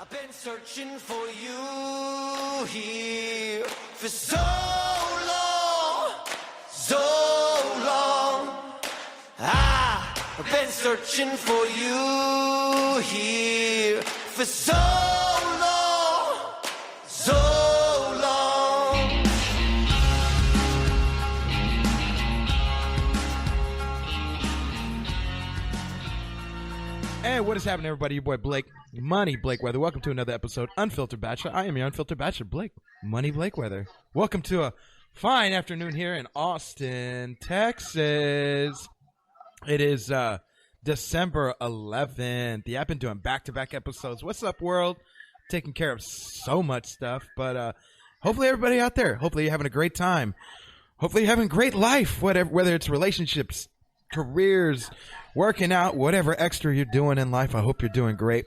I've been searching for you here for so long, so long. I've been searching for you here for so long, so long. Hey, what is happening, everybody? Your boy Blake, Money Blake Weather. Welcome to another episode, Unfiltered Bachelor. I am your Unfiltered Bachelor, Blake, Money Blake Weather. Welcome to a fine afternoon here in Austin, Texas. It is December 11th. Yeah, I've been doing back-to-back episodes. What's up, world? Taking care of so much stuff. But hopefully everybody out there, hopefully you're having a great time. Hopefully you're having a great life, whether it's relationships, careers, working out, whatever extra you're doing in life. I hope you're doing great.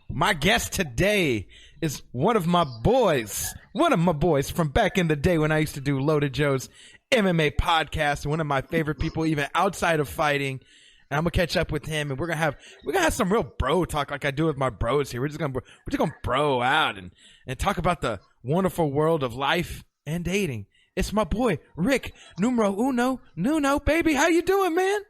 My guest today is one of my boys from back in the day when I used to do Loaded Joe's MMA podcast, one of my favorite people even outside of fighting. And I'm gonna catch up with him, and we're gonna have some real bro talk like I do with my bros here. We're just gonna bro out and talk about the wonderful world of life and dating. It's my boy Rick Nuno, baby. How you doing, man?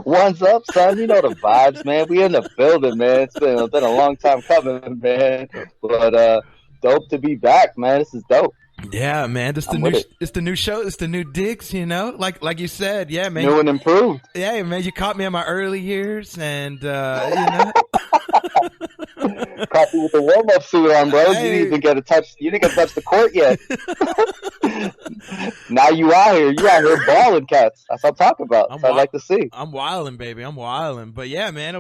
What's up, son? You know the vibes, man. We in the building, man. It's been a long time coming, man. But dope to be back, man. This is dope. Yeah, man. It's the new show. It's the new digs, you know. Like you said, yeah, man. New and improved. Yeah, man. You caught me in my early years, and you know. Caught you with the warm-up suit on, bro. Hey. You didn't get to touch the court yet. Now you out here balling, cats. That's what I'm talking about. That's what I like to see. I'm wilding, baby. I'm wilding. But yeah, man,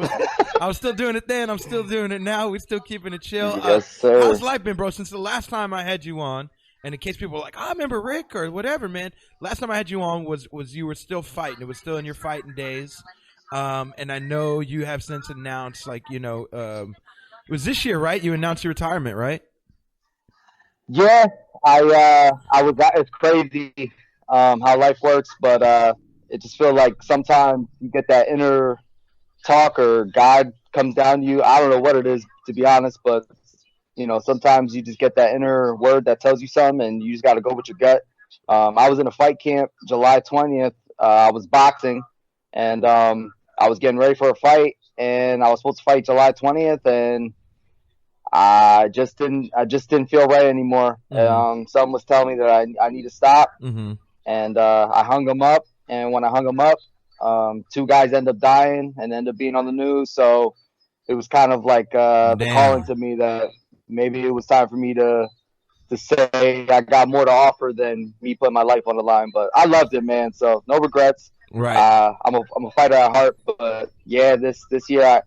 I was still doing it then. I'm still doing it now. We're still keeping it chill. Yes, sir. How's life been, bro? Since the last time I had you on, and in case people are like, I remember Rick or whatever, man. Last time I had you on was you were still fighting. It was still in your fighting days. And I know you have since announced, like, you know, it was this year, right? You announced your retirement, right? Yeah, I was. It's crazy how life works, but it just feels like sometimes you get that inner talk or God comes down to you. I don't know what it is, to be honest, but you know, sometimes you just get that inner word that tells you something, and you just got to go with your gut. I was in a fight camp July 20th. I was boxing, and I was getting ready for a fight, and I was supposed to fight July 20th, and I just didn't feel right anymore. Mm-hmm. Someone was telling me that I need to stop, mm-hmm. and I hung him up. And when I hung him up, two guys ended up dying and ended up being on the news. So it was kind of like the calling to me that maybe it was time for me to say I got more to offer than me putting my life on the line. But I loved it, man. So no regrets. Right. I'm a fighter at heart. But yeah, this year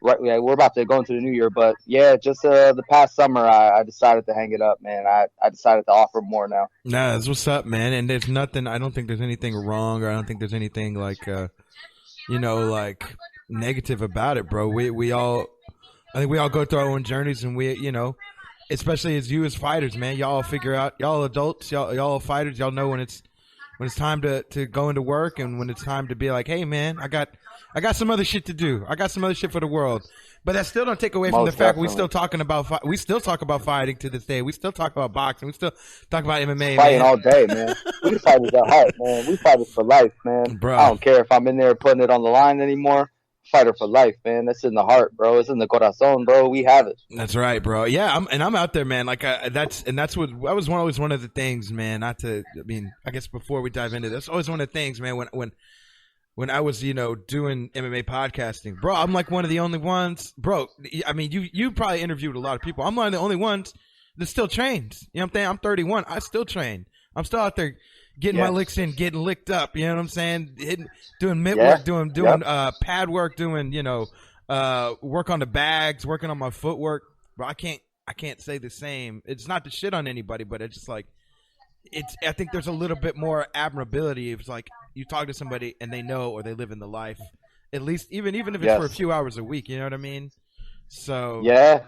we're about to go into the new year, but yeah, just the past summer, I decided to hang it up, man. I decided to offer more now. Nah, that's what's up, man. And there's nothing. I don't think there's anything wrong, or I don't think there's anything like, you know, like negative about it, bro. I think we all go through our own journeys, and we, you know, especially as fighters, man. Y'all figure out. Y'all adults, y'all fighters. Y'all know when it's time to go into work, and when it's time to be like, hey, man, I got some other shit to do. I got some other shit for the world. But that still don't take away from the fact we still talk about fighting to this day. We still talk about boxing. We still talk about MMA. Fighting all day, man. We fighters at heart, man. We fighters for life, man. Bro. I don't care if I'm in there putting it on the line anymore. Fighter for life, man. That's in the heart, bro. It's in the corazón, bro. We have it. That's right, bro. Yeah, I'm out there, man. Like that was always one of the things, man. I guess before we dive into this, always one of the things, man. When I was, you know, doing MMA podcasting, bro, I'm like one of the only ones, bro. I mean, you probably interviewed a lot of people. I'm one of the only ones that still trains. You know what I'm saying? I'm 31. I still train. I'm still out there getting my licks in, getting licked up. You know what I'm saying? Doing mitt work, doing pad work, doing, you know, work on the bags, working on my footwork. Bro, I can't say the same. It's not to shit on anybody, but it's just like, I think there's a little bit more admirability. It's like you talk to somebody and they know, or they live in the life, at least even if it's for a few hours a week. You know what I mean? So yeah.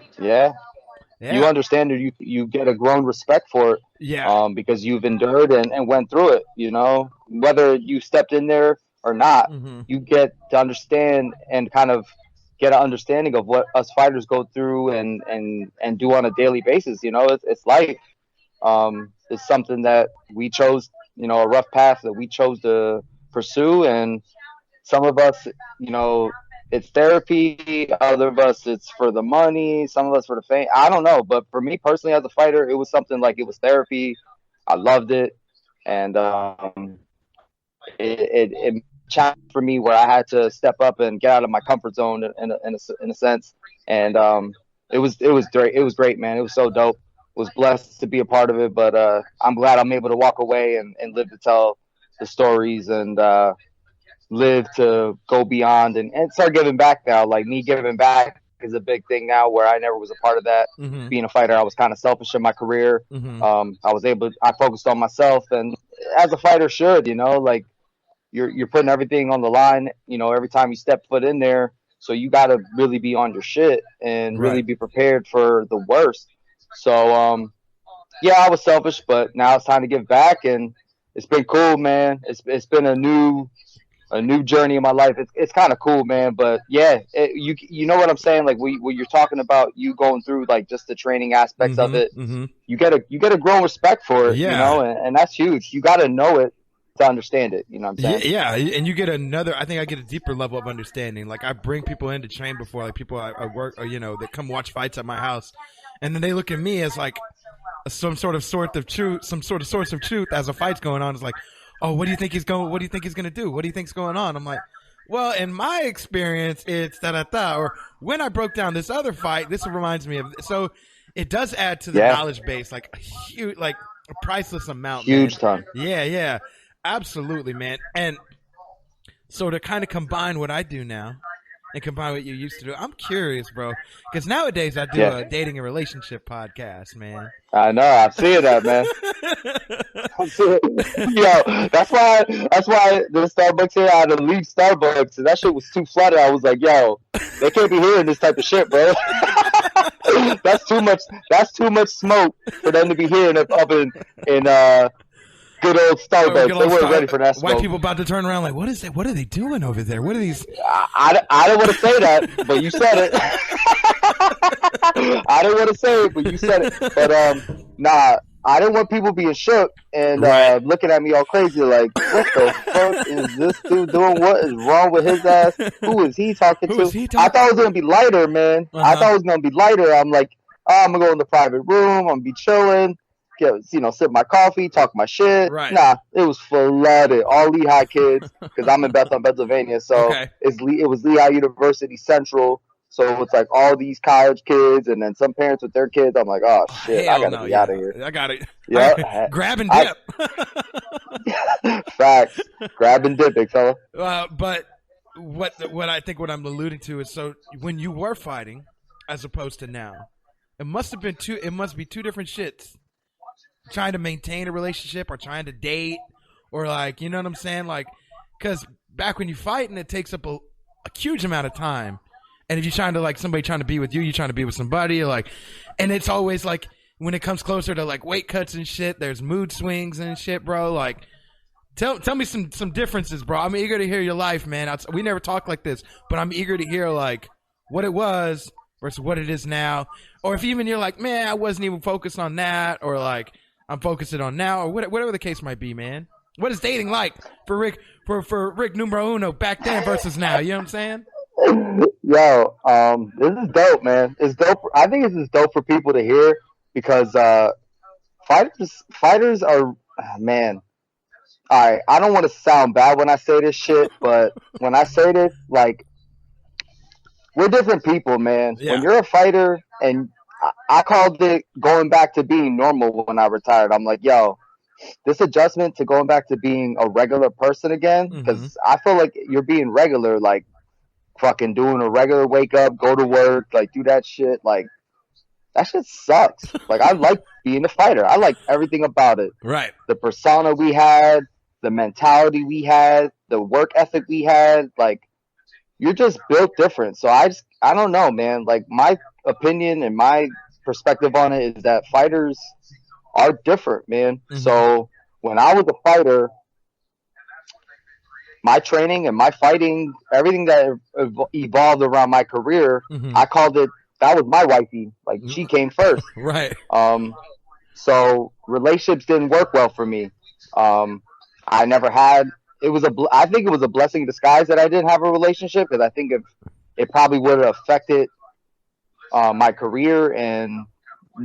You understand it. You get a grown respect for it. Yeah. Because you've endured and went through it. You know, whether you stepped in there or not, you get to understand and kind of get an understanding of what us fighters go through and do on a daily basis. You know, it's life. It's something that we chose, you know, a rough path that we chose to pursue. And some of us, you know, it's therapy. Other of us, it's for the money. Some of us for the fame. I don't know. But for me personally, as a fighter, it was something like it was therapy. I loved it. And it challenged for me where I had to step up and get out of my comfort zone in a sense. And it was great. It was great, man. It was so dope. Was blessed to be a part of it, but I'm glad I'm able to walk away and live to tell the stories and live to go beyond and start giving back now. Like me giving back is a big thing now where I never was a part of that. Mm-hmm. Being a fighter, I was kind of selfish in my career. Mm-hmm. I focused on myself, and as a fighter should, you know, like you're putting everything on the line, you know, every time you step foot in there. So you got to really be on your shit and really be prepared for the worst. So, yeah, I was selfish, but now it's time to give back, and it's been cool, man. It's been a new journey in my life. It's kind of cool, man. But yeah, you know what I'm saying? Like when you're talking about you going through like just the training aspects of it, you get a growing respect for it, you know, and that's huge. You got to know it to understand it. You know what I'm saying? Yeah, and you get I think I get a deeper level of understanding. Like I bring people in to train before, like people I work, or, you know, that come watch fights at my house. And then they look at me as like some sort of source of truth as a fight's going on. It's like, oh, what do you think he's going to do? What do you think's going on? I'm like, well, in my experience, it's da-da-da. Or when I broke down this other fight, this reminds me of, so it does add to the knowledge base, like a huge, like a priceless amount. Huge ton. Yeah, absolutely, man. And so to kind of combine what I do now and combine what you used to do, I'm curious, bro, because nowadays I do a dating and relationship podcast, man. I know, I'm seeing that, man. Yo, that's why the Starbucks here, I had to leave Starbucks, and that shit was too flooded. I was like, yo, they can't be hearing this type of shit, bro. That's too much smoke for them to be hearing up in good old Starbucks. They weren't ready for that smoke. White people about to turn around like, what is it? What are they doing over there? What are these? I don't want to say that, but you said it. I didn't want to say it, but you said it. But nah, I didn't want people being shook and looking at me all crazy like, what the fuck is this dude doing? What is wrong with his ass? Who is he talking to? I thought it was going to be lighter, man. I thought it was going to be lighter. I'm like, oh, I'm going to go in the private room. I'm going to be chilling. Sip my coffee, talk my shit. Right. Nah, it was flooded. All Lehigh kids, because I'm in Bethlehem, Pennsylvania. So it was Lehigh University Central. So it's like all these college kids and then some parents with their kids. I'm like, oh, shit, I got to be out of here. I got it. Yeah. Grab and dip. Facts. Grab and dip, big fella. But what I think what I'm alluding to is, so when you were fighting as opposed to now, it must be two different shits. Trying to maintain a relationship or trying to date or like, you know what I'm saying? Like, because back when you fight and it takes up a huge amount of time. And if you're trying to like somebody trying to be with you, you're trying to be with somebody like, and it's always like when it comes closer to like weight cuts and shit, there's mood swings and shit, bro. Like, tell me some differences, bro. I'm eager to hear your life, man. We never talk like this, but I'm eager to hear like what it was versus what it is now. Or if even you're like, man, I wasn't even focused on that, or like, I'm focusing on now, or whatever the case might be, man. What is dating like for Rick Numero Uno back then versus now? You know what I'm saying? Yo, this is dope, man. It's dope. I think this is dope for people to hear because fighters are, man. All right, I don't want to sound bad when I say this shit, but when I say this, like, we're different people, man. Yeah. When you're a fighter and I called it going back to being normal when I retired. I'm like, yo, this adjustment to going back to being a regular person again, because I feel like you're being regular, like fucking doing a regular wake up, go to work, like do that shit. Like, that shit sucks. Like, I like being a fighter. I like everything about it. Right. The persona we had, the mentality we had, the work ethic we had. Like, you're just built different. So I don't know, man. Like, my opinion and my perspective on it is that fighters are different, man. So when I was a fighter, my training and my fighting, everything that evolved around my career, I called it, that was my wifey. Like, she came first. Right. So relationships didn't work well for me. I never had, I think it was a blessing in disguise that I didn't have a relationship, because I think it probably would have affected my career and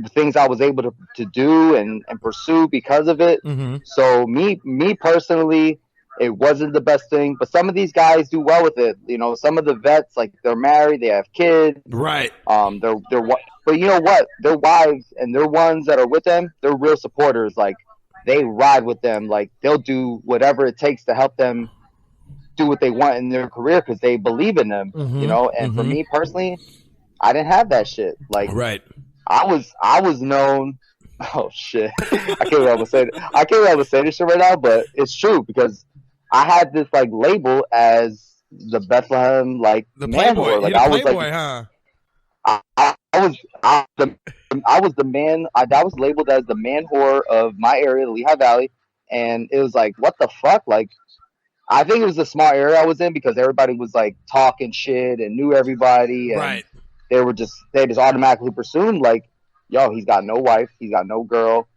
the things I was able to do and pursue because of it. So me personally, it wasn't the best thing, but some of these guys do well with it. You know, some of the vets, like, they're married, they have kids. Right. But you know what? Their wives and their ones that are with them, they're real supporters. Like, they ride with them. Like, they'll do whatever it takes to help them do what they want in their career because they believe in them. You know, and for me personally, I didn't have that shit. Like, right. I was known. Oh shit! I can't remember say this shit right now, but it's true because I had this like label as the Bethlehem, like, the man Playboy. whore. Like, I was Playboy, like, huh? I was the man. That was labeled as the man whore of my area, the Lehigh Valley, and it was like, what the fuck? Like, I think it was a small area I was in because everybody was like talking shit and knew everybody, and Right. they just automatically presumed like, yo, he's got no wife, he's got no girl,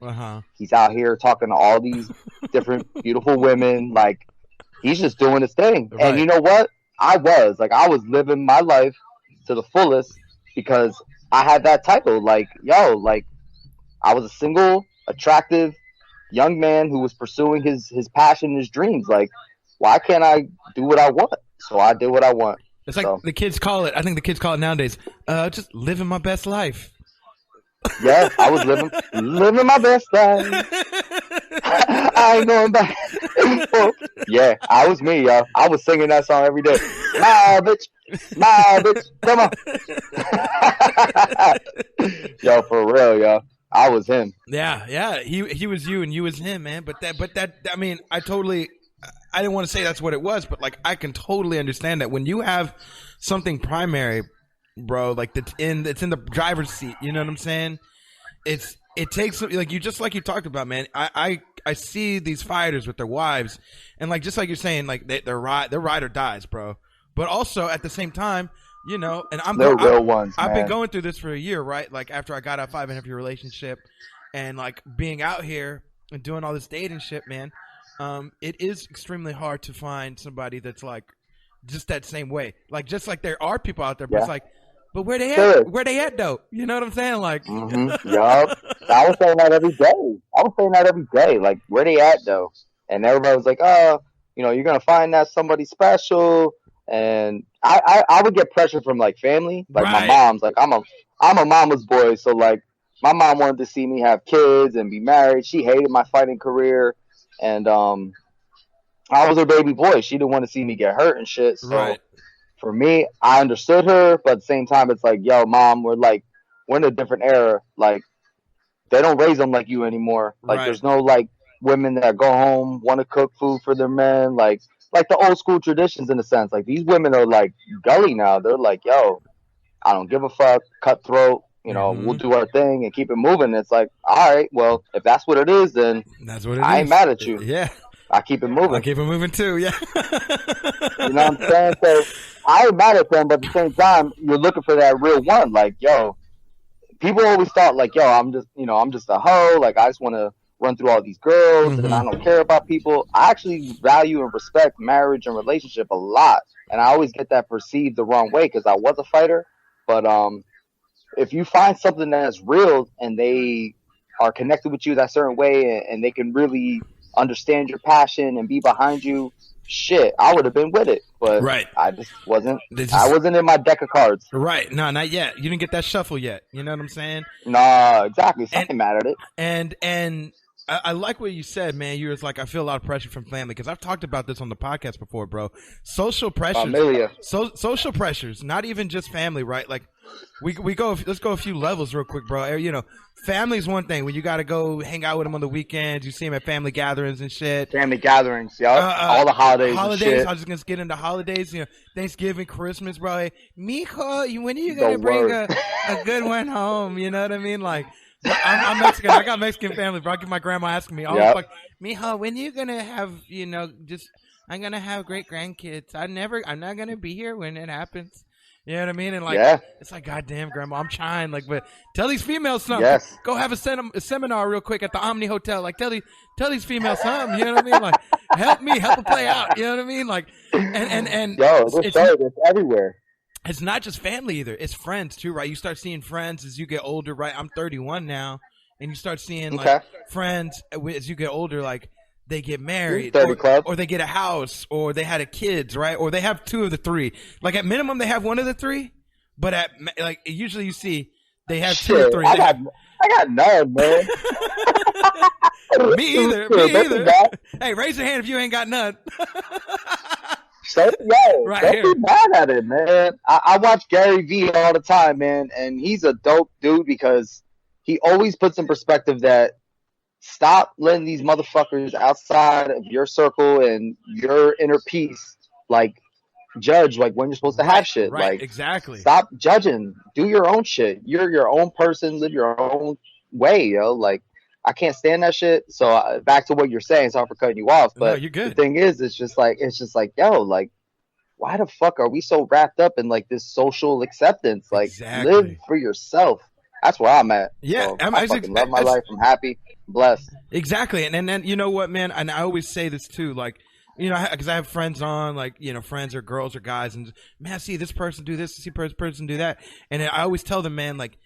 he's out here talking to all these different beautiful women, like, he's just doing his thing. Right. And you know what? I was living my life to the fullest because I had that title. Like, yo, like, I was a single, attractive young man who was pursuing his passion, his dreams. Like, why can't I do what I want? So I did what I want. It's like the kids call it. I think the kids call it nowadays. Just living my best life. Yeah, I was living my best life. I ain't going back. Yeah, I was me, yo. I was singing that song every day. My bitch, come on. Yo, for real, yo. I was him. Yeah. He was you and you was him, man. But that I mean, I didn't want to say that's what it was, but like, I can totally understand that when you have something primary, bro, like it's in the driver's seat. You know what I'm saying? It takes, like you talked about, man. I see these fighters with their wives, and like, just like you're saying, like they're ride or dies, bro. But also at the same time, you know, and they're real ones. I've been going through this for a year, right? Like, after I got a 5.5-year relationship, and like being out here and doing all this dating shit, man. It is extremely hard to find somebody that's like just that same way. Like, just like there are people out there, but it's like, but where they at? Where they at though? You know what I'm saying? Like, yup. I was saying that every day. Like, where they at though? And everybody was like, oh, you know, you're gonna find that somebody special. And I would get pressure from like family, like my mom's. Like, I'm a mama's boy, so like my mom wanted to see me have kids and be married. She hated my fighting career. And I was her baby boy. She didn't want to see me get hurt and shit. So for me, I understood her, but at the same time, it's like, yo, mom, we're in a different era. Like, they don't raise them like you anymore. Like, there's no like women that go home, want to cook food for their men. Like the old school traditions in a sense. Like, these women are like gully now. They're like, yo, I don't give a fuck, cutthroat. You know, we'll do our thing and keep it moving. It's like, all right, well, if that's what it is, then that's what it is. I ain't mad at you. Yeah. I keep it moving. I keep it moving too, yeah. You know what I'm saying? So I ain't mad at them, but at the same time, you're looking for that real one. Like, yo, people always thought like, yo, I'm just a hoe. Like, I just want to run through all these girls and I don't care about people. I actually value and respect marriage and relationship a lot. And I always get that perceived the wrong way because I was a fighter. But if you find something that's real and they are connected with you that certain way and they can really understand your passion and be behind you, shit, I would have been with it. But I just wasn't. I wasn't in my deck of cards. Right. No, not yet. You didn't get that shuffle yet. You know what I'm saying? Nah, exactly. Something mad at it. And I like what you said, man. You was like, I feel a lot of pressure from family because I've talked about this on the podcast before, bro. Social pressures. Familia. Social pressures, not even just family, right? Like, let's go a few levels real quick, bro. You know, family's one thing when you got to go hang out with them on the weekends. You see them at family gatherings and shit. Family gatherings, all the holidays. And shit. I was just gonna get into holidays. You know, Thanksgiving, Christmas, bro. Hey, mijo, when are you gonna bring a good one home? You know what I mean? Like, I'm Mexican. I got Mexican family, bro. I get my grandma asking me, "Oh, fuck, mijo, when are you gonna have, you know, just I'm gonna have great grandkids. I'm not gonna be here when it happens. You know what I mean? And like, Yeah. it's like, goddamn, grandma, I'm trying. Like, but tell these females something. Yes. Go have a seminar real quick at the Omni Hotel. Like, tell these females something. You know what I mean? Like, help them play out. You know what I mean? Like, and Yo, it's everywhere. It's not just family either. It's friends too, right? You start seeing friends as you get older, right? I'm 31 now, and you start seeing like friends as you get older, like they get married, or they get a house, or they had a kids, right? Or they have two of the three. Like at minimum, they have one of the three, but at like usually you see they have two or three. I got none, man. Me either. Hey, raise your hand if you ain't got none. Don't be mad at it, man. I watch Gary Vee all the time, man, and he's a dope dude because he always puts in perspective that stop letting these motherfuckers outside of your circle and your inner peace, like, judge, like, when you're supposed to have shit. Right, like, exactly. Stop judging. Do your own shit. You're your own person. Live your own way, yo. Like, I can't stand that shit. So back to what you're saying. Sorry for cutting you off, but no, you're good. The thing is, it's just like, yo, like, why the fuck are we so wrapped up in like this social acceptance? Like, live for yourself. That's where I'm at. Yeah, so I fucking love my life. I'm happy, blessed. Exactly, and then you know what, man? And I always say this too, like, you know, because I have friends on, like, you know, friends or girls or guys, and man, I see this person do this, I see this person do that, and I always tell them, man, like,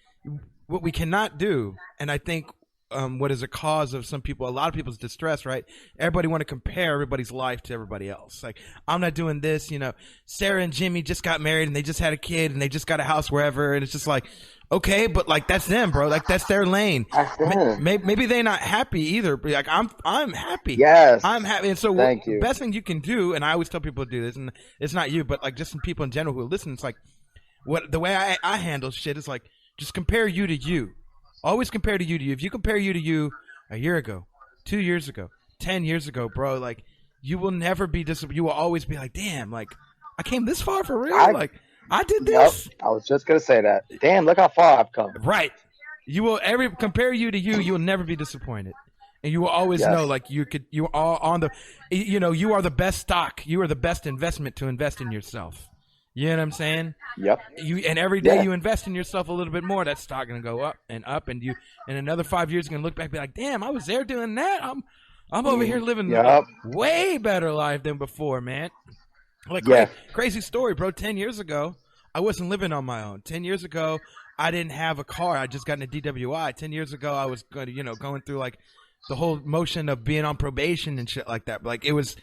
what we cannot do, and I think what is a cause of a lot of people's distress, right? Everybody want to compare everybody's life to everybody else. Like, I'm not doing this, you know, Sarah and Jimmy just got married and they just had a kid and they just got a house wherever. And it's just like, okay, but like, that's them, bro. Like, that's their lane. Maybe they're not happy either. But like, I'm happy. Yes. I'm happy. And so the best thing you can do, and I always tell people to do this, and it's not you, but like just some people in general who listen, it's like, the way I handle shit is like, just compare you to you. Always compare to you to you. If you compare you to you a year ago, 2 years ago, 10 years ago, bro, like, you will never be disappointed. You will always be like, damn, like, I came this far for real. Like, I did this. Yep, I was just going to say that. Damn, look how far I've come. Right. You will compare you to you. You will never be disappointed. And you will always know, like, you are on the, you know, you are the best stock. You are the best investment to invest in yourself. You know what I'm saying? Yep. And every day you invest in yourself a little bit more, that stock gonna go up, and you in another 5 years you're gonna look back and be like, damn, I was there doing that. I'm over here living a way better life than before, man. Like, crazy story, bro. 10 years ago, I wasn't living on my own. 10 years ago, I didn't have a car. I just got in a DWI. 10 years ago, I was going through like the whole motion of being on probation and shit like that. But like, it was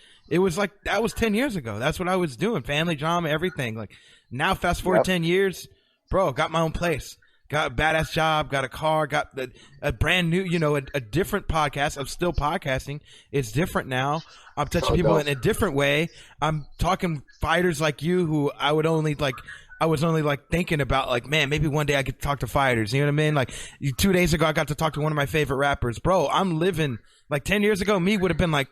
like, that was 10 years ago. That's what I was doing. Family drama, everything. Like, now fast forward 10 years, bro, got my own place, got a badass job, got a car, got a brand new, you know, a different podcast. I'm still podcasting. It's different now. I'm touching people in a different way. I'm talking fighters like you who I was only thinking about, like, man, maybe one day I get to talk to fighters. You know what I mean? Like, 2 days ago, I got to talk to one of my favorite rappers. Bro, I'm living, like, 10 years ago, me would have been like,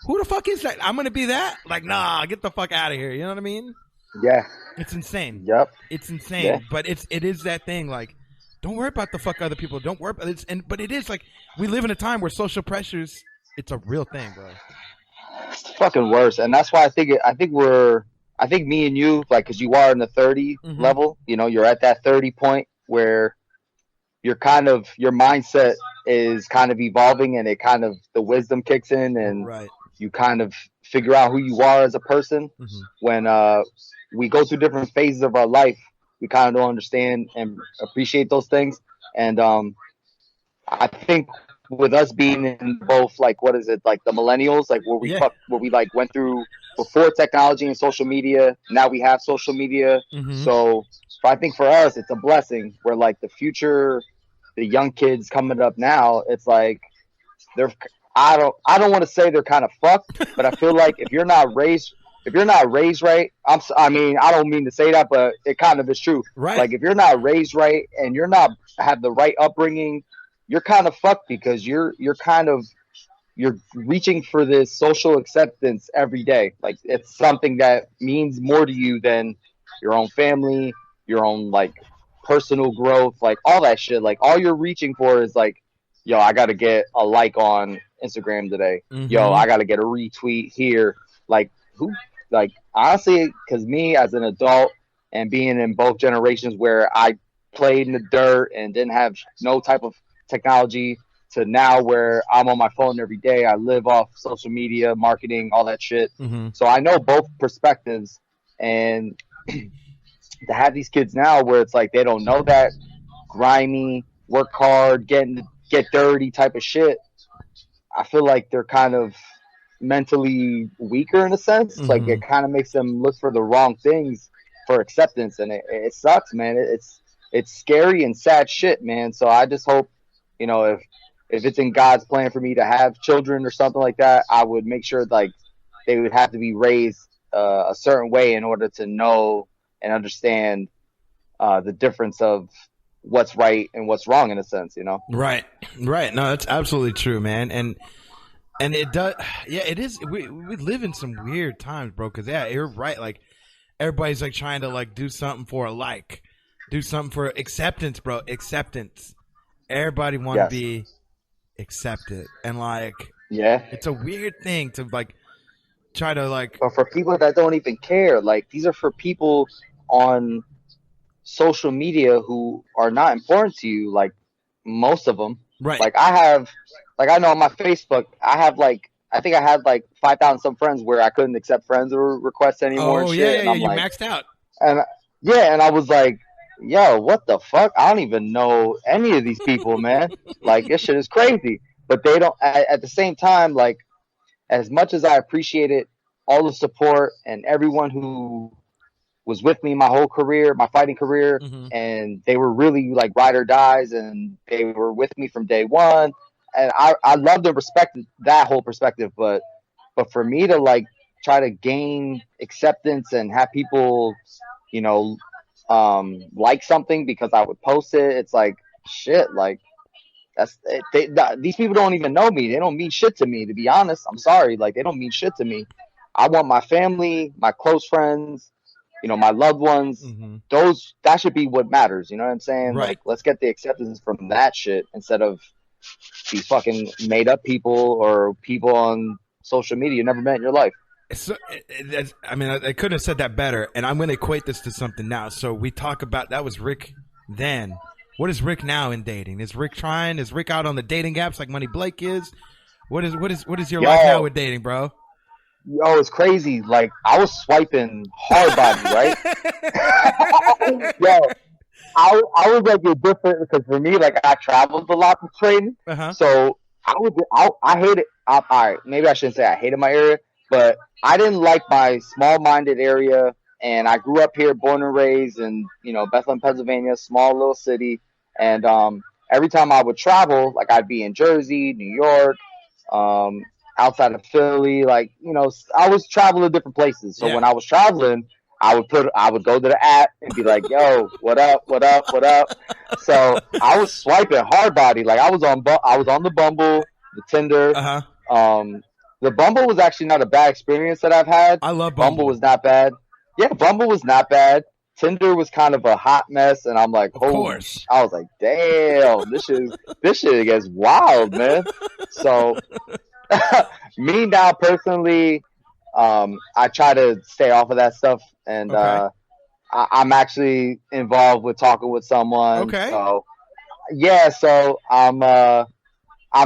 who the fuck is that? I'm going to be that? Like, nah, get the fuck out of here. You know what I mean? Yeah. It's insane. Yep. It's insane. Yeah. But it is that thing, like, don't worry about the fuck other people. Don't worry about it. But it is, like, we live in a time where social pressures, it's a real thing, bro. It's the fucking worst. And that's why I think me and you, like, because you are in the 30 level, you know, you're at that 30 point where your mindset is kind of evolving, and the wisdom kicks in, and you kind of figure out who you are as a person. When we go through different phases of our life, we kind of don't understand and appreciate those things. And I think with us being in both, like, what is it, like the millennials, like where we like went through before technology and social media, now we have social media. So I think for us, it's a blessing where, like, the future, the young kids coming up now, it's like I don't want to say they're kind of fucked, but I feel like if you're not raised right, I mean, I don't mean to say that, but it kind of is true. Right. Like, if you're not raised right and you're not have the right upbringing, you're kind of fucked, because you're reaching for this social acceptance every day. Like, it's something that means more to you than your own family, your own, like, personal growth, like, all that shit. Like, all you're reaching for is like, yo, I got to get a like on Instagram today. Yo, I got to get a retweet here. Like, who, like, honestly, because me as an adult and being in both generations where I played in the dirt and didn't have no type of technology to now where I'm on my phone every day. I live off social media, marketing, all that shit. Mm-hmm. So I know both perspectives. And to have these kids now where it's like they don't know that grimy, work hard, get dirty type of shit, I feel like they're kind of mentally weaker in a sense. Mm-hmm. Like it kind of makes them look for the wrong things for acceptance, and it sucks, man. It's scary and sad shit, man. So I just hope, you know, if it's in God's plan for me to have children or something like that, I would make sure like they would have to be raised a certain way in order to know and understand the difference of what's right and what's wrong in a sense, you know? Right. No, that's absolutely true, man. And it does, yeah, it is. We live in some weird times, bro. Cause yeah, you're right. Like everybody's like trying to like do something for a like, do something for acceptance, bro. Acceptance. Everybody want to be accepted. And like, yeah, it's a weird thing to like try to like. But for people that don't even care, like these are for people on social media who are not important to you, like most of them. Right. Like I know on my Facebook, I think I had like 5,000 some friends where I couldn't accept friends or requests anymore. Oh, and yeah, shit. yeah, And I'm you like, maxed out. And and I was like, yo, what the fuck? I don't even know any of these people, man. Like this shit is crazy. But they don't. At the same time, like as much as I appreciated all the support and everyone who was with me my whole career, my fighting career, Mm-hmm. and they were really like ride or dies, and they were with me from day one. And I loved and respected that whole perspective, but for me to like try to gain acceptance and have people, you know, like something because I would post it, it's like shit. Like these people don't even know me. They don't mean shit to me, to be honest. I'm sorry, like they don't mean shit to me. I want my family, my close friends, you know, my loved ones. Mm-hmm. That should be what matters. You know what I'm saying? Right. Like, let's get the acceptance from that shit instead of these fucking made up people or people on social media you never met in your life. So, I mean, I couldn't have said that better. And I'm going to equate this to something now. So we talk about that was Rick then. What is Rick now in dating? Is Rick trying? Is Rick out on the dating apps like Money Blake is? What is your life now with dating, bro? Yo, it's crazy. Like I was swiping hard body, right? Yo, I was like a different because for me, like I traveled a lot for training, so I hated. All right, maybe I shouldn't say I hated my area, but I didn't like my small-minded area, and I grew up here, born and raised in Bethlehem, Pennsylvania, small little city, and every time I would travel, like I'd be in Jersey, New York, outside of Philly, like I was traveling to different places. So when I was traveling, I would go to the app and be like, "Yo, what up, what up, what up?" So I was swiping hard body, like I was on the Bumble, the Tinder. The Bumble was actually not a bad experience that I've had. I love Bumble. Bumble was not bad. Yeah, Bumble was not bad. Tinder was kind of a hot mess, and I'm like, holy! I was like, damn, this shit gets wild, man. So, me now personally, I try to stay off of that stuff, and I'm actually involved with talking with someone. Okay. So, yeah, so I'm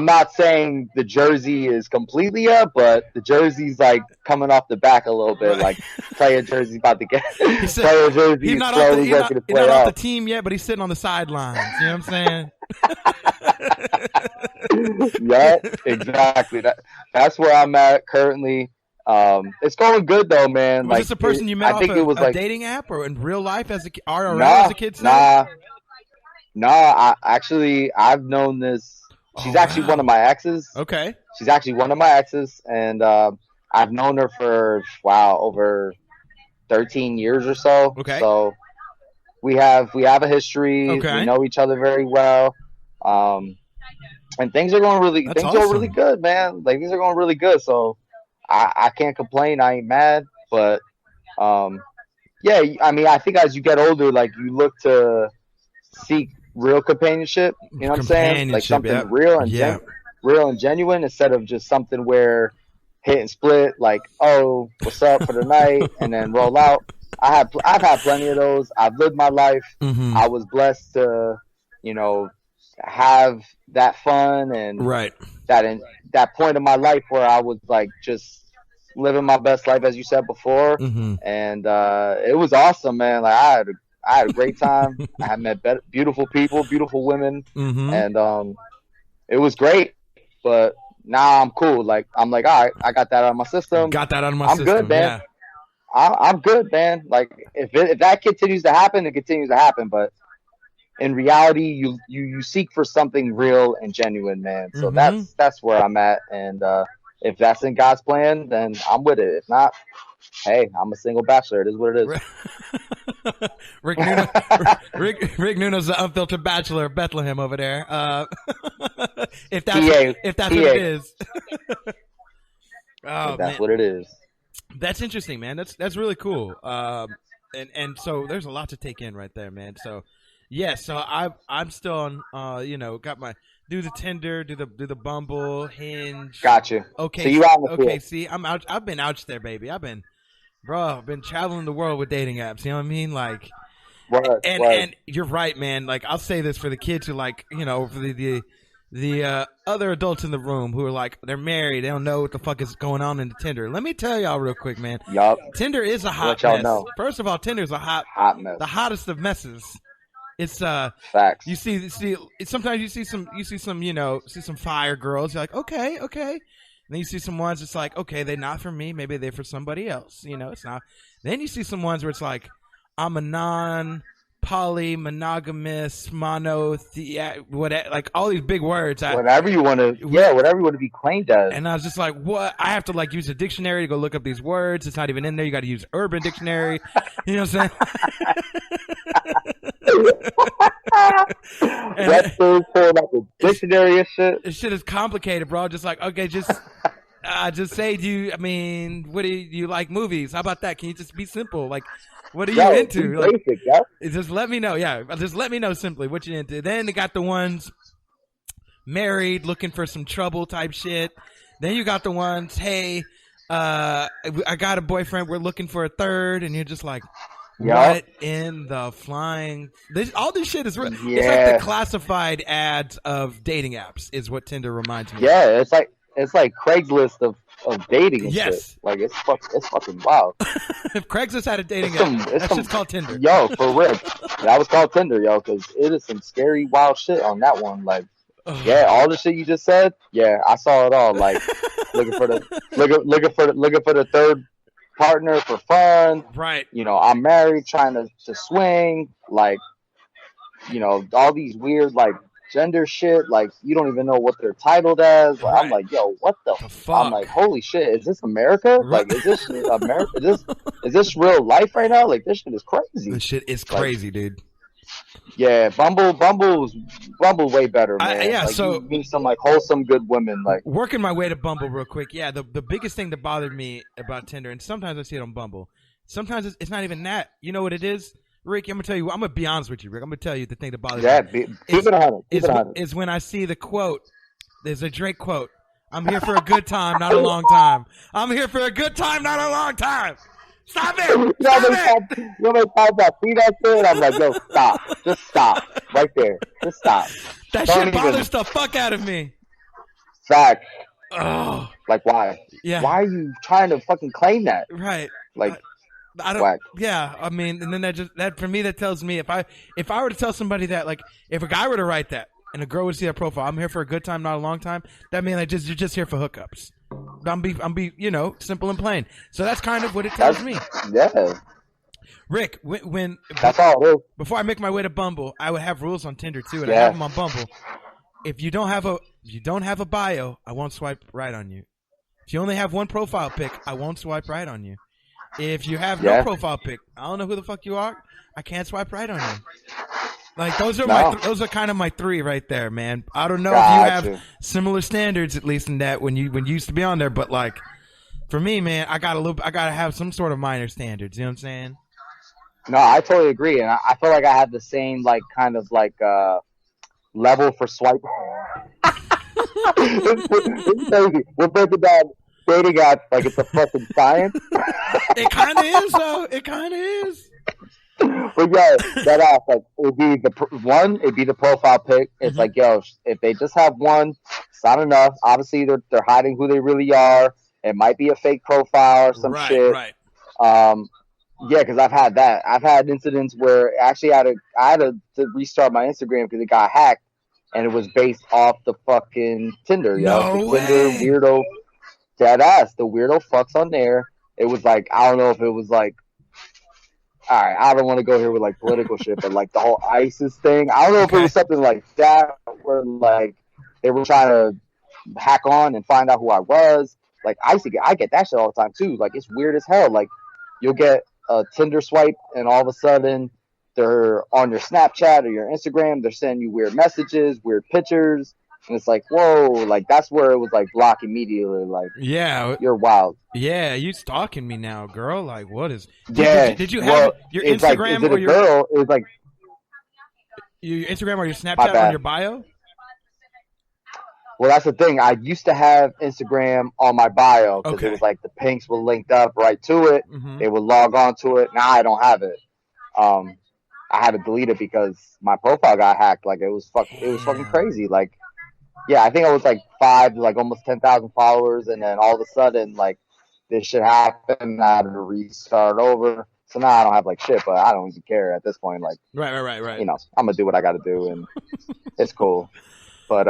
not saying the jersey is completely up, but the jersey's like coming off the back a little bit. Like player jersey's about to get player jersey. He's not off the team yet, but he's sitting on the sidelines. You know what I'm saying? Yeah, exactly. That's where I'm at currently. It's going good though, man. Was this a person you met off a dating app or in real life as IRL as a kid? I've known this. She's actually one of my exes. Okay. She's actually one of my exes, and I've known her for over 13 years or so. Okay. So we have a history. Okay. We know each other very well. And things are going really good, man. Like things are going really good. So I can't complain. I ain't mad, but yeah. I mean, I think as you get older, like you look to seek real companionship, you know what I'm saying? Like something real and real and genuine instead of just something where, hit and split, like, oh, what's up for the night, and then roll out. I've had plenty of those. I've lived my life. Mm-hmm. I was blessed to, have that fun and Right. that point in my life where I was like just living my best life, as you said before, Mm-hmm. and it was awesome, man. Like I had a great time. I had met beautiful people, beautiful women, Mm-hmm. and it was great. But now I'm cool. Like I'm like, all right, I got that out of my system. Got that out of my I'm system. good, man. Yeah. I'm good, man. Like if that continues to happen, it continues to happen. But in reality, you seek for something real and genuine, man. So Mm-hmm. that's where I'm at. And if that's in God's plan, then I'm with it. If not, hey, I'm a single bachelor. It is what it is. Rick Nuno, Rick Nuno's the unfiltered bachelor of Bethlehem over there. If that's PA. what it is. Oh, That's man. what it is. That's interesting, man. That's really cool. And so there's a lot to take in right there, man. So yeah, so I'm still on got my do the Tinder, do the Bumble, Hinge. Got you. Okay. So you out in the okay, field. see, I'm out. I've been out there, baby. I've been traveling the world with dating apps. You know what I mean? Like, Word. and you're right, man. Like, I'll say this for the kids who for the other adults in the room who are like, they're married, they don't know what the fuck is going on in the Tinder. Let me tell y'all real quick, man. Yup. Tinder is a hot Let y'all mess. know. First of all, Tinder's a hot mess. the hottest of messes. It's Facts. you see sometimes you see some fire girls. You're like, okay. And then you see some ones it's like, okay, they're not for me. Maybe they're for somebody else. It's not. Then you see some ones where it's like, I'm a non-poly, monogamous, whatever, like all these big words. Whatever you want to be claimed as. And I was just like, what? I have to use a dictionary to go look up these words. It's not even in there. You got to use Urban Dictionary. You know what I'm saying? Webster's pulling up the dictionary and shit. This shit is complicated, bro. Just like, okay, just say, what do you like movies? How about that? Can you just be simple? Like, what are you into? Basic, yeah. Just let me know. Yeah, just let me know simply what you're into. Then they got the ones married, looking for some trouble type shit. Then you got the ones, hey, I got a boyfriend. We're looking for a third, and you're just like, what in the flying? All this shit is real. Yeah. It's like the classified ads of dating apps is what Tinder reminds me of. Yeah, it's like Craigslist of dating and Yes. shit. Like it's fucking wild. If Craigslist had a dating app, that shit's called Tinder. Yo, for real. That was called Tinder, yo, because it is some scary, wild shit on that one. Like, yeah, all the shit you just said, yeah, I saw it all. Like, looking for the third partner for fun. Right. I'm married, trying to swing. Like, all these weird gender shit. Like, you don't even know what they're titled as. Like, Right. I'm like, yo, what the fuck? I'm like, holy shit, is this America? Right. Like, is this America? Is this real life right now? Like, this shit is crazy. This shit is crazy, dude. Yeah, Bumble's way better, man. So you meet some wholesome, good women. Like, working my way to Bumble real quick. Yeah, the biggest thing that bothered me about Tinder, and sometimes I see it on Bumble. Sometimes it's not even that. You know what it is, Rick? I'm gonna tell you. I'm gonna be honest with you, Rick. I'm gonna tell you the thing that bothers me. Keep it 100. Is when I see the quote. There's a Drake quote. I'm here for a good time, not a long time. I'm here for a good time, not a long time. Stop it! You know how many times I see that shit? I'm like, yo, stop. Just stop. Right there. Just stop. That Don't shit bothers the fuck out of me. Fact. Oh. Like, why? Yeah. Why are you trying to fucking claim that? Right. Like, I don't. whack. Yeah, I mean, and then that for me that tells me if I were to tell somebody that, like, if a guy were to write that and a girl would see that profile, I'm here for a good time, not a long time. That means you're just here for hookups. I'm simple and plain. So that's kind of what it tells me. Yeah. Rick, when that's all it is. Before I make my way to Bumble, I would have rules on Tinder too, and I Yeah. have them on Bumble. If you don't have a bio, I won't swipe right on you. If you only have one profile pic, I won't swipe right on you. If you have no profile pic, I don't know who the fuck you are. I can't swipe right on you. Like those are kind of my three right there, man. I don't know if you have similar standards, at least in that when you used to be on there, but like for me, man, I gotta have some sort of minor standards. You know what I'm saying? No, I totally agree, and I feel like I have the same level for swipe. It's crazy. We'll break it down. dating app like it's a fucking science. It kind of is, though. It kind of is. But yeah, that ass, like, it'd be it'd be the profile pic. It's like, yo, if they just have one, it's not enough. Obviously, they're hiding who they really are. It might be a fake profile or some shit. Right. Yeah, because I've had that. I've had incidents where actually I had to restart my Instagram because it got hacked, and it was based off the fucking Tinder. No way. Tinder weirdo, dead ass. The weirdo fucks on there. It was like, I don't know if it was like, all right, I don't want to go here with like political shit, but like the whole ISIS thing. I don't know if it was something like that where like they were trying to hack on and find out who I was. Like I get that shit all the time too. Like it's weird as hell. Like you'll get a Tinder swipe and all of a sudden they're on your Snapchat or your Instagram. They're sending you weird messages, weird pictures. And it's like, whoa, like that's where it was like block immediately. Like, yeah, you're wild. Yeah, you stalking me now, girl. Like, what is? Did you have your Instagram like, or your girl? It was like your Instagram or your Snapchat on your bio? Well, that's the thing. I used to have Instagram on my bio because it was like the pinks were linked up right to it. They would log on to it. Now I don't have it. I had to delete it because my profile got hacked. Like it was fucking crazy. Like. Yeah, I think I was like 5 to like almost 10,000 followers, and then all of a sudden, like, this shit happened. I had to restart over. So now I don't have like shit, but I don't even care at this point. Like, right. You know, I'm gonna do what I got to do, and it's cool. But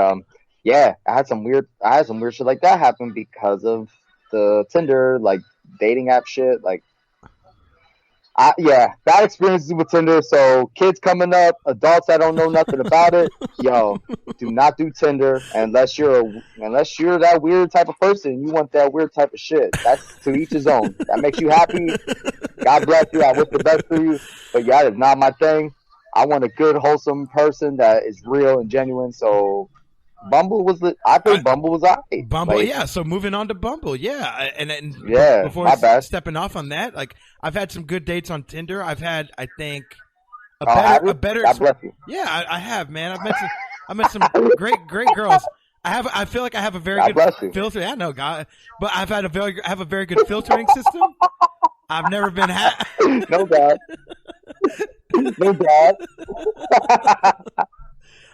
yeah, I had some weird shit like that happen because of the Tinder like dating app shit. Like, bad experiences with Tinder. So kids coming up, adults that don't know nothing about it, yo, do not do Tinder unless you're that weird type of person. You want that weird type of shit. That's to each his own. That makes you happy. God bless you. I wish the best for you. But yeah, it's not my thing. I want a good, wholesome person that is real and genuine. So Bumble was I think Bumble was alright. Bumble, like, yeah. So moving on to Bumble, yeah, and yeah. Before my bad. Stepping off on that, like I've had some good dates on Tinder. I've had, I think, a better. God bless you. Yeah, I have, man. I met some great girls. I feel like I have a very good filter. Yeah, no, God, but I have a very good filtering system. I've never been No God. No God.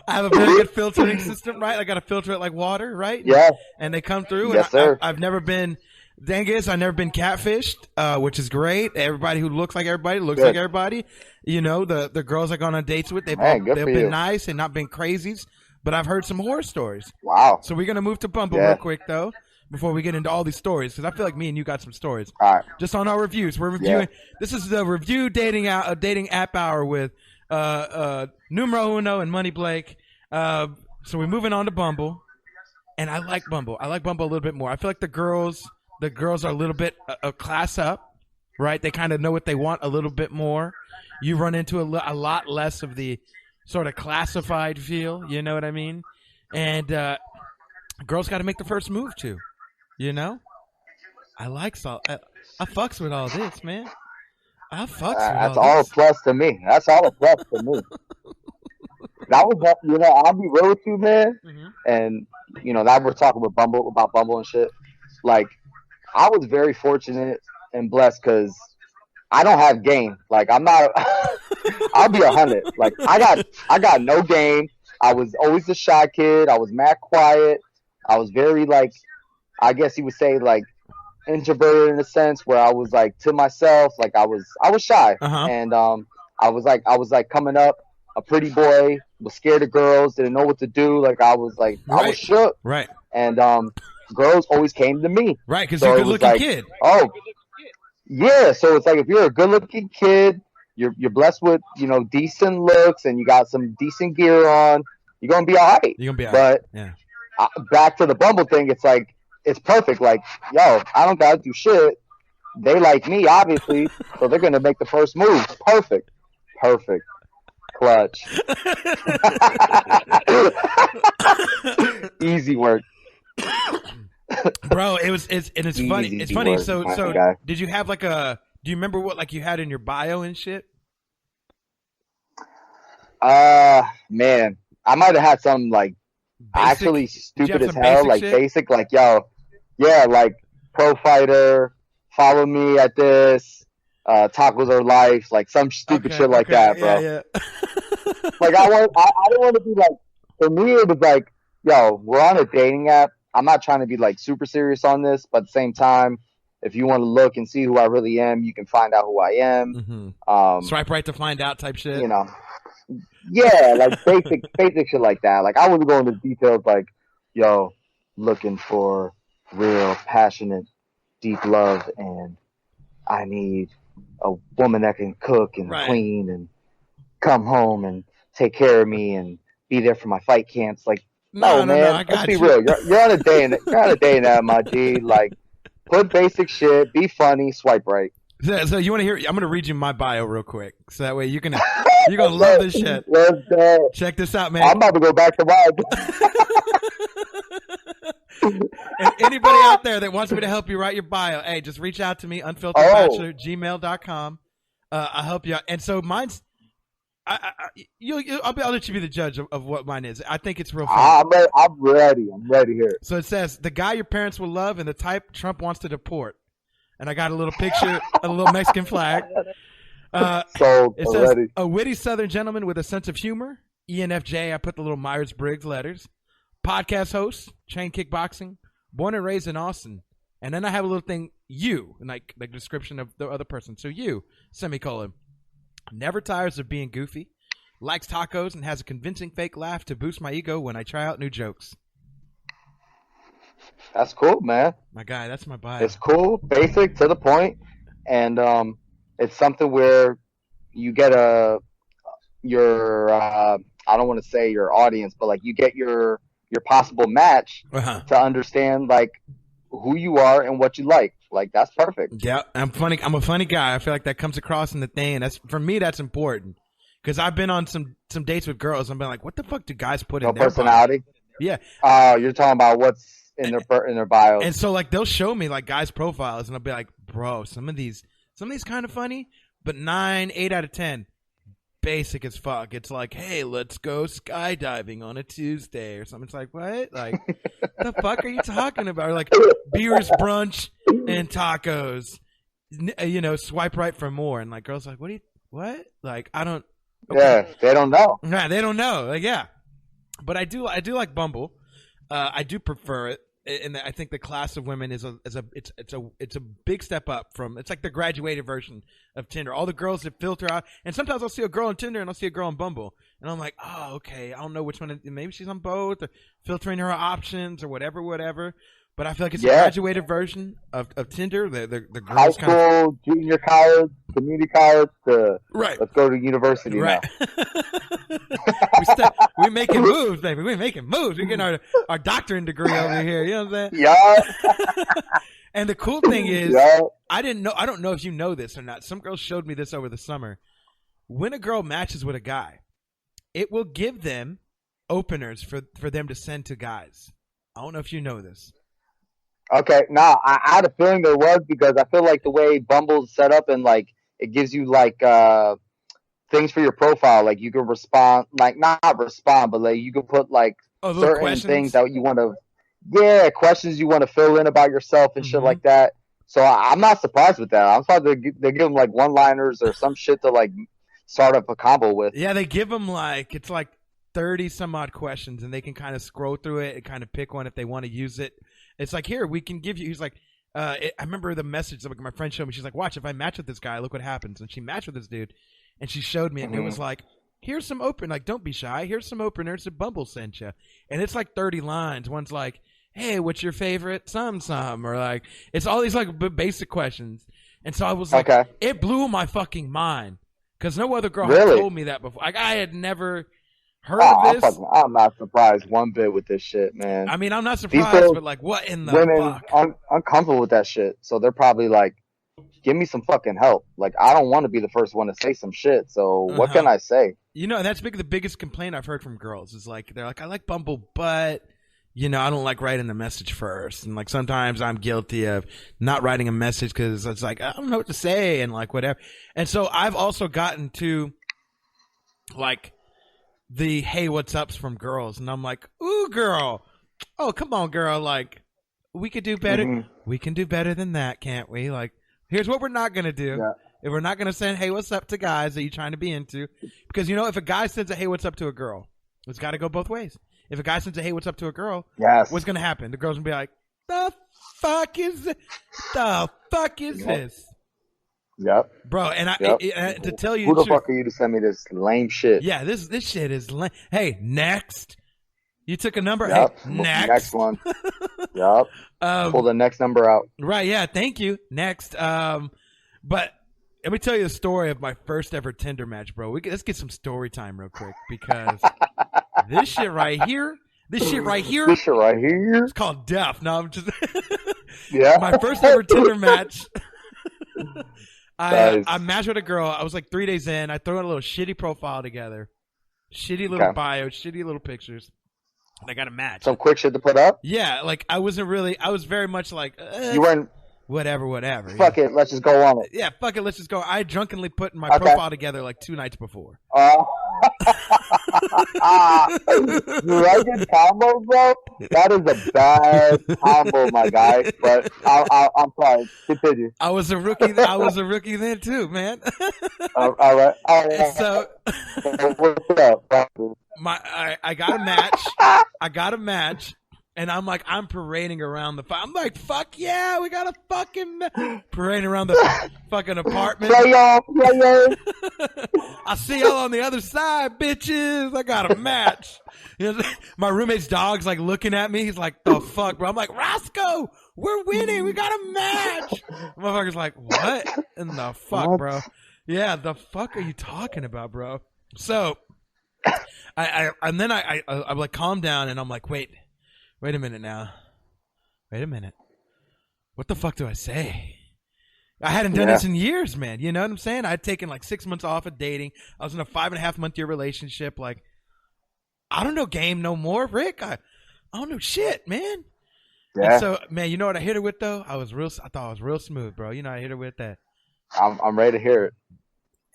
I have a very good filtering system, right? I got to filter it like water, right? Yeah. And they come through. Yes, sir. I've never been, dang it, I've never been catfished, which is great. Everybody who looks like everybody looks like everybody. You know, the girls I've gone on dates with, they've been nice and not been crazies. But I've heard some horror stories. Wow. So we're going to move to Bumble real quick, though, before we get into all these stories, because I feel like me and you got some stories. All right. Just on our reviews. We're reviewing. Yeah. This is the review dating app hour with Numero Uno and Money Blake. So we're moving on to Bumble, and I like Bumble. I like Bumble a little bit more. I feel like the girls are a little bit a class up, right? They kind of know what they want a little bit more. You run into a lot less of the sort of classified feel, you know what I mean? And girls got to make the first move too, you know? I fucks with all this, man. That's all a plus to me. That's all a plus to me. That was, you know, I'll be real with you, man. Mm-hmm. And, you know, that we're talking about Bumble and shit. Like, I was very fortunate and blessed because I don't have game. Like, I'm not, I'll be 100. Like, I got no game. I was always a shy kid. I was mad quiet. I was very, like, I guess you would say, like, introverted in a sense where I was, like, to myself. Like, I was shy. Uh-huh. And I was like coming up, a pretty boy, was scared of girls, didn't know what to do. Like, I was shook. Right. And girls always came to me. Right, because you're a good-looking kid. Oh, yeah. So it's like if you're a good-looking kid, you're blessed with, you know, decent looks, and you got some decent gear on, you're going to be all right. You're going to be all right. But back to the Bumble thing, it's like, it's perfect. Like, yo, I don't got to do shit. They like me, obviously, so they're going to make the first move. Perfect. Clutch. Easy work. Bro, it's funny. It's funny. Work, so did you have do you remember what like you had in your bio and shit? Man, I might have had some like basic, actually stupid as hell, like shit? Basic, like, yo, yeah, like pro fighter, follow me at this, tacos are life, like some stupid shit like that, bro. Yeah. Like I didn't want to be like, for me it was like, yo, we're on a dating app. I'm not trying to be like super serious on this, but at the same time, if you want to look and see who I really am, you can find out who I am. Swipe right to find out type shit. You know, yeah, like basic shit like that. Like I wouldn't go into details like, yo, looking for real, passionate, deep love, and I need a woman that can cook and clean and come home and take care of me and be there for my fight camps. Like, no, man, let's be real. You're on a day now, my G. Like, put basic shit, be funny, swipe right. So you want to hear? I'm going to read you my bio real quick, so that way you're gonna love this shit. Let's go. Check this out, man. I'm about to go back to mine. And anybody out there that wants me to help you write your bio, hey, just reach out to me, unfilteredbachelor@gmail.com. I'll help you out. And so mine's, I'll let you be the judge of what mine is. I think it's real fun. I'm ready. I'm ready here. So it says, the guy your parents will love and the type Trump wants to deport. And I got a little picture, a little Mexican flag. It says, a witty Southern gentleman with a sense of humor. ENFJ, I put the little Myers-Briggs letters. Podcast host, train kickboxing, born and raised in Austin. And then I have a little thing, you, like the description of the other person. So you, semicolon, never tires of being goofy, likes tacos, and has a convincing fake laugh to boost my ego when I try out new jokes. That's cool, man. My guy, that's my bio. It's cool, basic, to the point, and it's something where you get your I don't want to say your audience, but like you get your possible match to understand like who you are and what you like. Like that's perfect. Yeah, I'm funny. I'm a funny guy. I feel like that comes across in the thing, and that's for me. That's important because I've been on some dates with girls. I've been like, what the fuck do guys put in their personality? Bio? Yeah. Oh, you're talking about what's in their bio. And so like they'll show me like guys' profiles, and I'll be like, bro, some of these kind of funny, but 8 out of 10. Basic as fuck. It's like, hey, let's go skydiving on a Tuesday or something. It's like, what? Like, the fuck are you talking about? Or like beers, brunch, and tacos. Swipe right for more. And like, girls are like, what? Like, I don't. Okay. Yeah, they don't know. Nah, they don't know. Like, yeah. But I do like Bumble. I do prefer it. And I think the class of women is a big step up from, it's like the graduated version of Tinder. All the girls that filter out, and sometimes I'll see a girl on Tinder and I'll see a girl on Bumble, and I'm like, oh, okay, I don't know which one. Maybe she's on both, or filtering her options or whatever. But I feel like it's a graduated version of Tinder. The girls high school, junior college, community college, let's go to university now. We're making moves, baby. We're making moves. We're getting our doctorate degree over here. You know what I'm saying? Yeah. And the cool thing is, I don't know if you know this or not. Some girls showed me this over the summer. When a girl matches with a guy, it will give them openers for them to send to guys. I don't know if you know this. Okay, I had a feeling there was, because I feel like the way Bumble's set up and like it gives you like things for your profile, like you can respond, like not respond, but like you can put like certain questions? Things that you want to, questions you want to fill in about yourself and shit like that. So I'm not surprised with that. I'm surprised they give them like one-liners or some shit to like start up a combo with. Yeah, they give them like, it's like 30 some odd questions, and they can kind of scroll through it and kind of pick one if they want to use it. It's like, here, we can give you, he's like, I remember the message that my friend showed me. She's like, watch, if I match with this guy, look what happens. And she matched with this dude, and she showed me, and it was like, here's some like, don't be shy. Here's some openers that Bumble sent you. And it's like 30 lines. One's like, hey, what's your favorite some? Or like, it's all these like basic questions. And so I was like, it blew my fucking mind, because no other girl had told me that before. Like, I had never heard of this. I'm not surprised one bit with this shit, man. I mean, I'm not surprised, but like, what in the fuck? Women uncomfortable with that shit, so they're probably like, give me some fucking help. Like, I don't want to be the first one to say some shit, so what can I say? That's the biggest complaint I've heard from girls is like, they're like, I like Bumble, but I don't like writing the message first. And like, sometimes I'm guilty of not writing a message because it's like, I don't know what to say and like whatever. And so I've also gotten to like the hey, what's ups from girls. And I'm like, ooh, girl. Oh, come on, girl. Like, we could do better. Mhm. We can do better than that, can't we? Like, here's what we're not gonna do. Yeah. If we're not gonna send hey, what's up to guys that you're trying to be into, because if a guy sends a hey, what's up to a girl, it's got to go both ways. If a guy sends a hey, what's up to a girl, Yes. what's gonna happen? The girl's gonna be like, the fuck is this? The fuck is this? Yep. Bro, and Yep. to tell you Who the truth, fuck are you to send me this lame shit? yeah, this shit is lame. Hey, next. You took a number. Yep. Hey, next. Next one. Yep. Pull the next number out. Right, yeah, thank you. Next. But let me tell you the story of my first ever Tinder match, bro. Let's get some story time real quick because this shit right here, it's called death. No, I'm just Yeah. my first ever Tinder match. Nice. I matched with a girl. I was like 3 days in. I threw in a little shitty profile together, shitty little bio, shitty little pictures. And I got a match. Some quick shit to put up? Yeah, like I was very much like You weren't. whatever. Fuck it. Let's just go on it. Yeah, fuck it. Let's just go. I drunkenly put my Okay. profile together like 2 nights before. You like this combo, bro? That is a bad combo, my guy. But I'm sorry. Continue. I was a rookie then too, man. All right. So What's up? I got a match. And I'm parading around I'm like, fuck yeah, we got a fucking parading around the fucking apartment. Play y'all. I see y'all on the other side, bitches. I got a match. My roommate's dog's like looking at me. He's like, the fuck, bro? I'm like, Roscoe, we're winning. We got a match. Motherfucker's like, what in the fuck, What? bro? Yeah, the fuck are you talking about, bro? So I'm like, calm down, and I'm like, wait a minute now. Wait a minute. What the fuck do I say? I hadn't done this in years, man. You know what I'm saying? I'd taken like 6 months off of dating. I was in a 5.5 month year relationship. Like, I don't know game no more, Rick. I don't know shit, man. Yeah. And so, man, you know what I hit her with though? I thought I was real smooth, bro. You know, I hit her with that. I'm ready to hear it.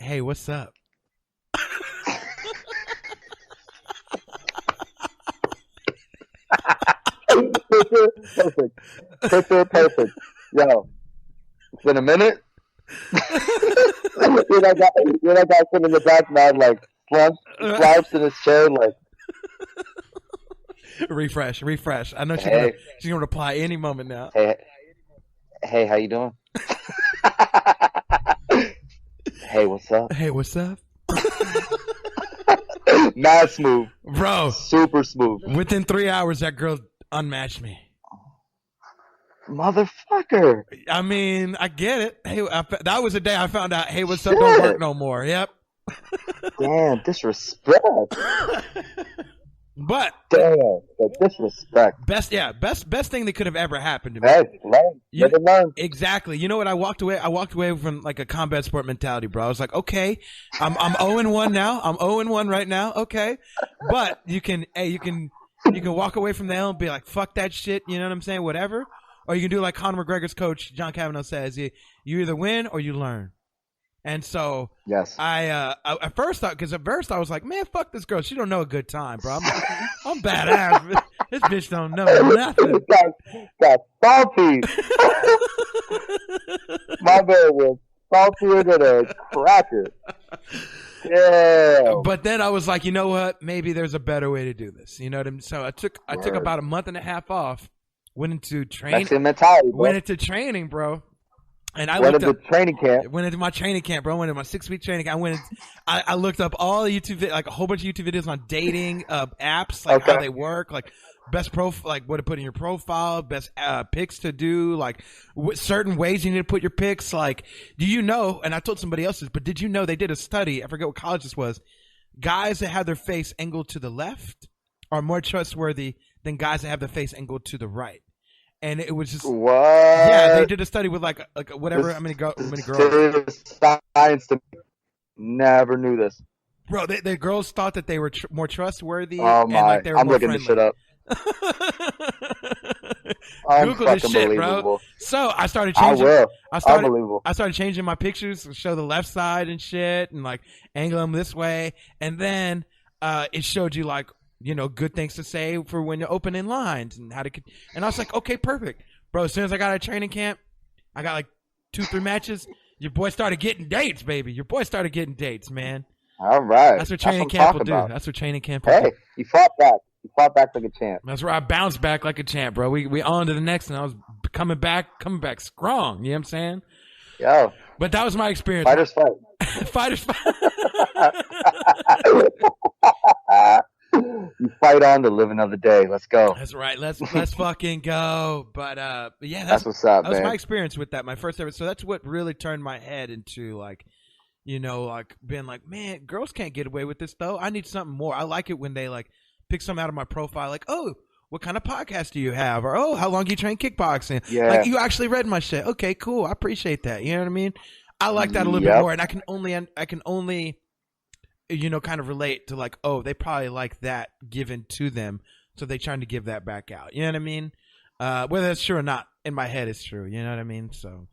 Hey, what's up? Perfect. Yo, it's been a minute. You're that guy sitting in the back, man, like slouched in his chair, like. Refresh. I know she's gonna reply any moment now. Hey, how you doing? Hey, what's up? Hey, what's up? Mad smooth, Bro. super smooth, Within 3 hours, that girl unmatched me. motherfucker. I mean, I get it. Hey, that was the day I found out, hey, what's up, don't work no more. Yep. Damn, disrespect. But Damn, the disrespect. best thing that could have ever happened to me. Hey, learn. Exactly. You know what? I walked away from like a combat sport mentality, bro. I was like, okay, I'm 0-1 now. I'm 0-1 right now. Okay. But you can walk away from that and be like, fuck that shit. You know what I'm saying? Whatever. Or you can do like Conor McGregor's coach, John Kavanaugh, says, you either win or you learn. And so Yes. I at first I was like, man, fuck this girl. She don't know a good time, bro. I'm badass. This bitch don't know nothing. Got salty. My man was saltier than a cracker. Yeah. But then I was like, you know what? Maybe there's a better way to do this. You know what I mean? So I took about a month and a half off. Went into training. That's the mentality, bro. Went into training, bro. And I went into training camp. Went into my training camp, bro. Went into my 6-week training camp. I looked up all the YouTube, like a whole bunch of YouTube videos on dating apps, like how they work, like best like what to put in your profile, best pics to do, like certain ways you need to put your pics. Like, do you know? And I told somebody else this, but did you know they did a study? I forget what college this was. Guys that have their face angled to the left are more trustworthy than guys that have their face angled to the right. And it was just what? Yeah, they did a study with like whatever how many girls. Science to me. Never knew this, bro. The girls thought that they were more trustworthy. Oh my! And like they were I'm more looking friendly. this shit up. Google this shit, bro. So I started changing. I started changing my pictures to show the left side and shit, and like angle them this way, and then it showed you like good things to say for when you're opening lines and how to. And I was like, okay, perfect, bro. As soon as I got out of training camp, I got like 2-3 matches. Your boy started getting dates, baby. Your boy started getting dates, man. All right. That's what training camp will do. About. That's what training camp will do. Hey, you fought back. You fought back like a champ. That's where I bounced back like a champ, bro. We on to the next, and I was coming back strong. You know what I'm saying? Yo. But that was my experience. Fighters fight. Fighters fight. You fight on to live another day. Let's go. That's right. Let's fucking go. But yeah, that's what's up, that was man. my experience with that. My first ever. So that's what really turned my head into like being like, man, girls can't get away with this though. I need something more. I like it when they like pick something out of my profile, like, oh, what kind of podcast do you have? Or, oh, how long do you train kickboxing? Yeah. Like, you actually read my shit. Okay, cool. I appreciate that. You know what I mean? I like that a little bit more, and I can only kind of relate to like, oh, they probably like that given to them, so they trying to give that back out. You know what I mean? Whether that's true or not, in my head, it's true. You know what I mean? So,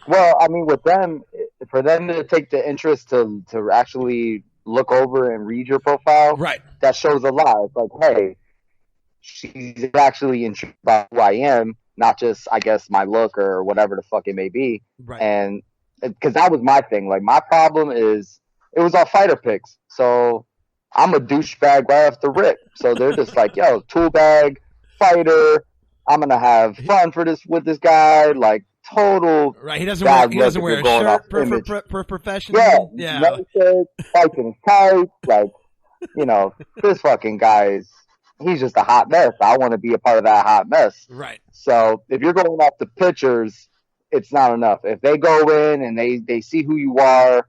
well, I mean, with them, for them to take the interest to actually look over and read your profile, right? That shows a lot. It's like, hey, she's actually intrigued by who I am, not just, I guess, my look or whatever the fuck it may be. Right. And because that was my thing. Like, my problem is it was all fighter picks. So I'm a douchebag right off the rip. So they're just like, yo, tool bag, fighter. I'm going to have fun with this guy. Like, total. Right. He doesn't wear a shirt per profession. Yeah. No shirt, fights in his tights. Like, this fucking guy he's just a hot mess. I want to be a part of that hot mess. Right. So if you're going off the pictures, it's not enough. If they go in and they see who you are,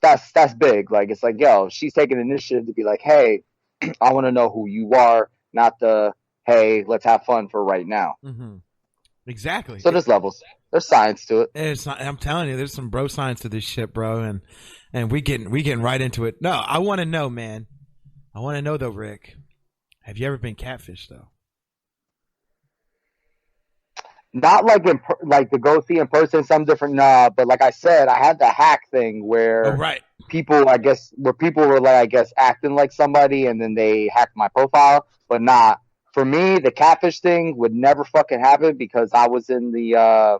that's big. Like, it's like, yo, she's taking initiative to be like, hey, I want to know who you are, not the, hey, let's have fun for right now. Mm-hmm. Exactly. So there's levels. There's science to it. I'm telling you, there's some bro science to this shit, bro, and we getting right into it. No, I want to know, man. I want to know though, Rick. Have you ever been catfished though? Not like to go see in person, some different. But like I said, I had the hack thing where people, people were like, I guess, acting like somebody, and then they hacked my profile. But nah, for me, the catfish thing would never fucking happen because I was in the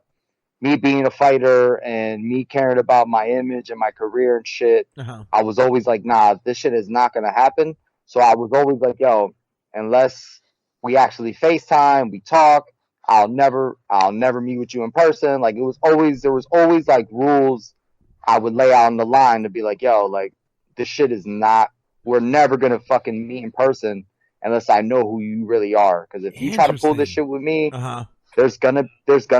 me being a fighter and me caring about my image and my career and shit. Uh-huh. I was always like, nah, this shit is not gonna happen. So I was always like, yo, unless we actually FaceTime, we talk, I'll never meet with you in person. Like, there was always like rules I would lay out on the line to be like, yo, like, this shit is not, we're never gonna fucking meet in person unless I know who you really are. Because if you try to pull this shit with me, there's gonna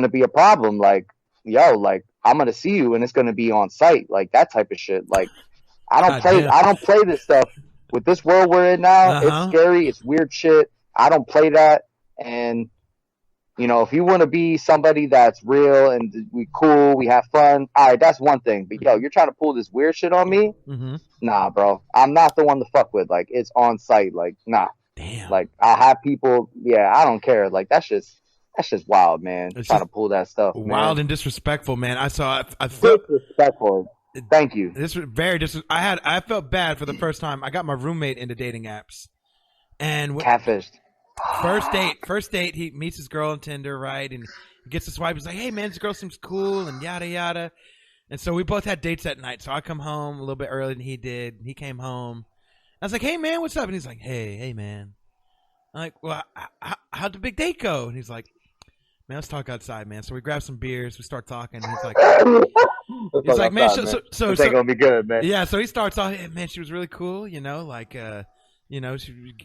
be a problem. Like, yo, like, I'm gonna see you and it's gonna be on site, like that type of shit. Like, I don't play this stuff. With this world we're in now, it's scary, it's weird shit. I don't play that. And, if you want to be somebody that's real and we cool, we have fun, all right, that's one thing. But, yo, you're trying to pull this weird shit on me? Mm-hmm. Nah, bro. I'm not the one to fuck with. Like, it's on site. Like, nah. Damn. Like, I'll have people, I don't care. Like, that's just wild, man. It's trying to pull that stuff, wild and disrespectful, man. I felt disrespectful. Thank you. This was very I felt bad for the first time. I got my roommate into dating apps, and catfished. First date. He meets his girl on Tinder, right? And he gets to swipe. He's like, "Hey, man, this girl seems cool," and yada yada. And so we both had dates that night. So I come home a little bit earlier than he did. He came home. I was like, "Hey, man, what's up?" And he's like, "Hey, man." I'm like, "Well, how'd the big date go?" And he's like, "Man, let's talk outside, man." So we grab some beers. We start talking. And he's like, "Man, so it's gonna be good, man." Yeah. So he starts off, hey, "Man, she was really cool. She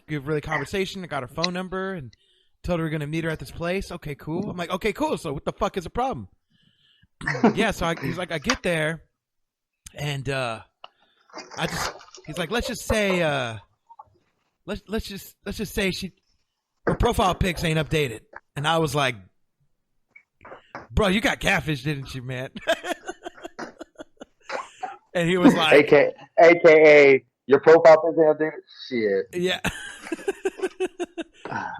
give really conversation. I got her phone number and told her we're gonna meet her at this place. Okay, cool." I'm like, "Okay, cool. So what the fuck is the problem?" Yeah. So he's like, I get there, and he's like, let's just say her profile pics ain't updated, and I was like, "Bro, you got catfish, didn't you, man?" And he was like, AKA your profile pics ain't updated? Shit. Yeah.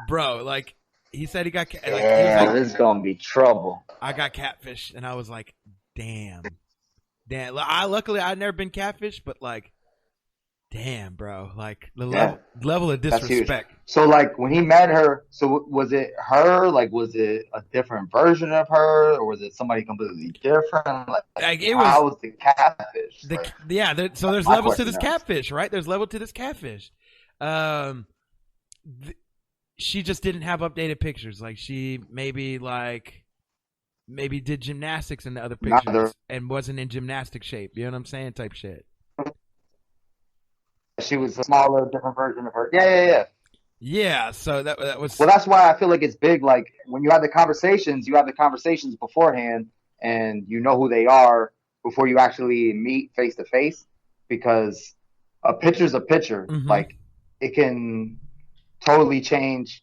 Bro, like, he said he got this is going to be trouble. I got catfish, and I was like, damn. Luckily, I'd never been catfish, but, like, Damn, bro. Like the Yeah, level of that's huge. disrespect. So like when he met her, so was it her? Like was it a different version of her, or was it somebody completely different? Like Like it was how was the catfish? the Like yeah. So there's my levels to question this now. catfish, right? There's level to this catfish. Um, she just didn't have updated pictures. Like she maybe did gymnastics in the other Neither. pictures and wasn't in gymnastic shape. You know what I'm saying? Type shit. She was a smaller, different version of her. Yeah, yeah, yeah. Yeah. So that Well, was that's why I feel like it's big. Like when you have the conversations, you have the conversations beforehand, and you know who they are before you actually meet face to face. Because a picture's a picture. hmm Like it can totally change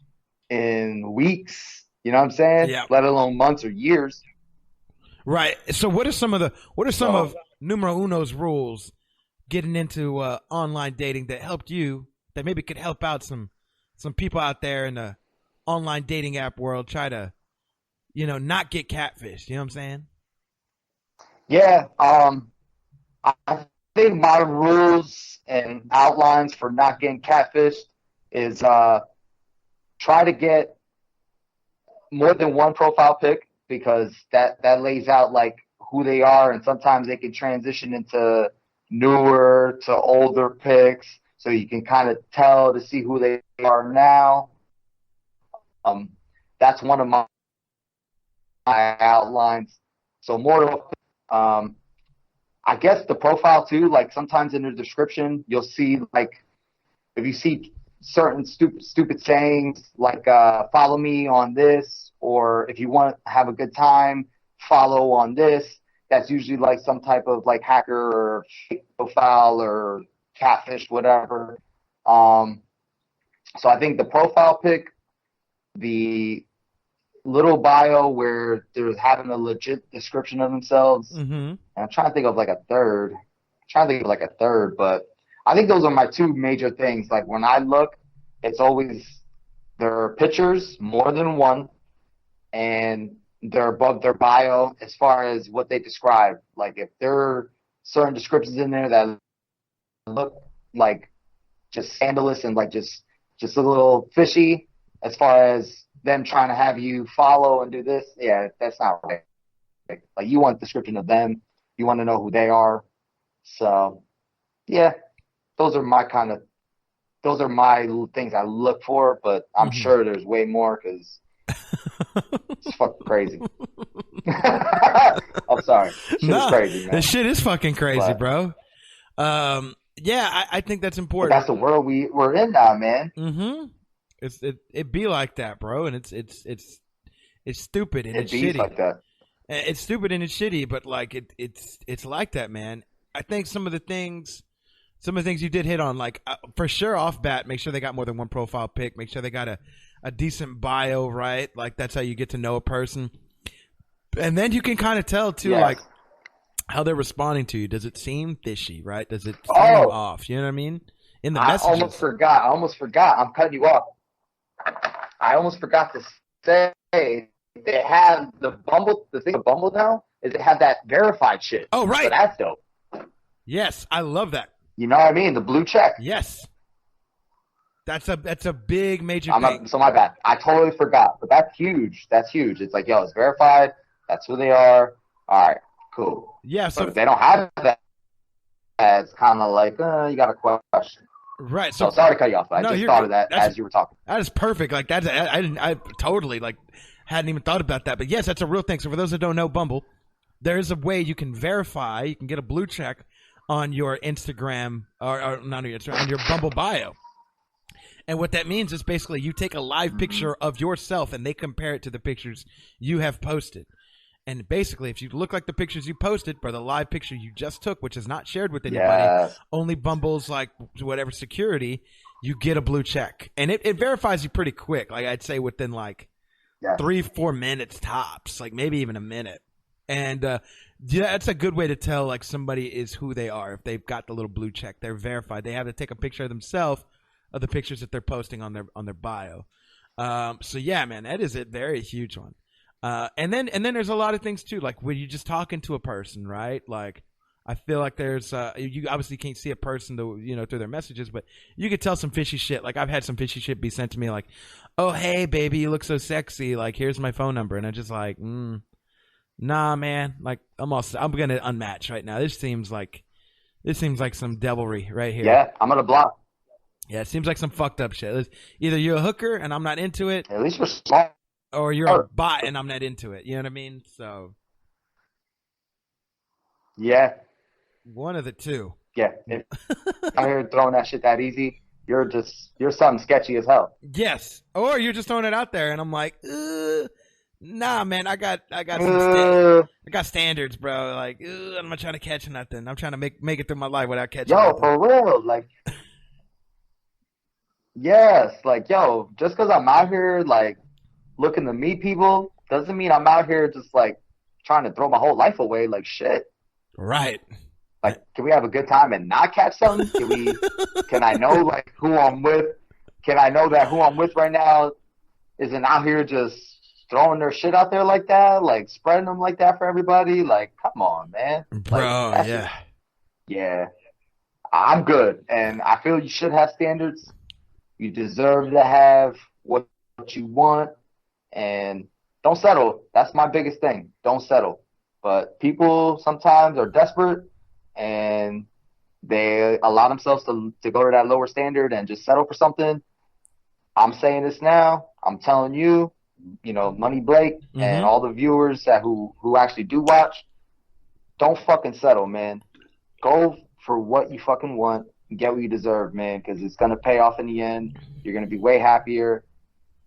in weeks. You know what I'm saying? yeah. Let alone months or years. Right. So what are some So of numero uno's rules getting into online dating that helped you that maybe could help out some people out there in the online dating app world try to not get catfished. You know what I'm saying? yeah, I think my rules and outlines for not getting catfished is try to get more than one profile pic because that lays out like who they are, and sometimes they can transition into newer to older pics, so you can kind of tell to see who they are now. Um, that's one of my outlines. So more, um, I guess the profile too. Like sometimes in the description, you'll see like if you see certain stupid sayings like follow me on this, or if you want to have a good time, follow on this. That's usually like some type of like hacker or fake profile or catfish, whatever. Um, so I think the profile pic, the little bio where they're having a legit description of themselves. Mm-hmm. And I'm trying to think of like a third. I'm trying to think of like a third, but I think those are my two major things. Like when I look, it's always their pictures, more than one, and they're above their bio as far as what they describe. Like if there are certain descriptions in there that look like just scandalous and like just a little fishy as far as them trying to have you follow and do this, yeah, that's not right. Like you want a description of them, you want to know who they are. So yeah, those are my kind of those are my things I look for, but I'm Mm-hmm. sure there's way more because it's fucking crazy. I'm sorry, shit is Nah, crazy, man. this shit is fucking crazy, But bro. Yeah, I think that's but important. that's the world we're in now, man. Mm-hmm. It be like that, bro, and it's stupid and It it's beats shitty. like that. It's stupid and it's shitty, but like it's like that, man. I think some of the things you did hit on, like for sure off bat, make sure they got more than one profile pic. Make sure they got a decent bio, right? Like that's how you get to know a person, and then you can kind of tell too, Yes. like how they're responding to you. Does it seem fishy, right? Does it seem Oh, off? You know what I mean? In the I almost messages. forgot. I almost forgot. I'm cutting you off. I almost forgot to say they have the Bumble. The thing with Bumble now is they have that verified shit. Oh, So right. that's dope. Yes, I love that. You know what I mean? The blue check. Yes, that's a big major I'm thing. not, so my bad. I totally forgot, but that's huge. That's huge. It's like, yo, it's verified. That's who they are. All right, cool. Yeah, But so if they don't have that, it's kind of like, you got a question. right. So So sorry to cut you off. But no, I just you're thought good. of that That's as you were talking. that is perfect. Like that's I totally like hadn't even thought about that. But yes, that's a real thing. So for those that don't know Bumble, there is a way you can verify. You can get a blue check on your Instagram or not on your Instagram, on your Bumble bio. And what that means is basically you take a live picture of yourself and they compare it to the pictures you have posted. And basically, if you look like the pictures you posted for the live picture you just took, which is not shared with anybody, Yes. only Bumble's like whatever security, you get a blue check. And it verifies you pretty quick. Like I'd say within like Yes. 3-4 minutes tops, like maybe even a minute. And yeah, that's a good way to tell like somebody is who they are. If they've got the little blue check, they're verified. They have to take a picture of themselves of the pictures that they're posting on their bio. So yeah, man, that is a very huge one. And then there's a lot of things too, like when you're just talking to a person, right? Like I feel like there's you obviously can't see a person through their messages, but you could tell some fishy shit. Like I've had some fishy shit be sent to me, like, "Oh hey baby, you look so sexy. Like here's my phone number," and I'm just like, "Nah, man. Like I'm gonna unmatch right now. This seems like some devilry right here." Yeah, I'm gonna block. Yeah, it seems like some fucked up shit. Either you're a hooker and I'm not into it, At least we're smart. or you're a bot and I'm not into it. You know what I mean? So Yeah, one of the two. yeah. If out here throwing that shit that easy, you're something sketchy as hell. Yes, or you're just throwing it out there, and I'm like, nah, man, I got I got standards, bro. Like, I'm not trying to catch nothing. I'm trying to make it through my life without catching. Yo, nothing. for real, like, yes, like, yo, just because I'm out here like looking to meet people doesn't mean I'm out here just like trying to throw my whole life away. Like, shit. Right. Like, can we have a good time and not catch something? Can I know like who I'm with? Can I know that who I'm with right now isn't out here just throwing their shit out there like that, like spreading them like that for everybody? Like, come on, man. Bro, like, yeah. Yeah. I'm good. And I feel you should have standards. You deserve to have what you want. And don't settle. That's my biggest thing. Don't settle. But people sometimes are desperate and they allow themselves to go to that lower standard and just settle for something. I'm saying this now. I'm telling you, Money Blake and all the viewers who actually do watch, don't fucking settle, man. Go for what you fucking want and get what you deserve, man, because it's going to pay off in the end. You're going to be way happier.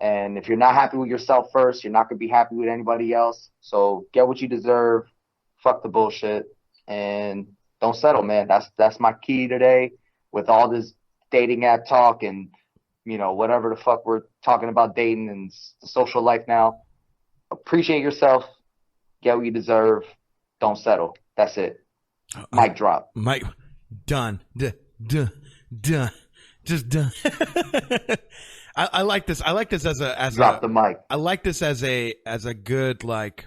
And if you're not happy with yourself first, you're not going to be happy with anybody else. So get what you deserve. Fuck the bullshit. And don't settle, man. That's my key today with all this dating app talk and, whatever the fuck we're talking about dating and the social life now. Appreciate yourself. Get what you deserve. Don't settle. That's it. Mic drop. Mic done. Done. Just done. I like this. I like this as drop the mic. I like this as a good like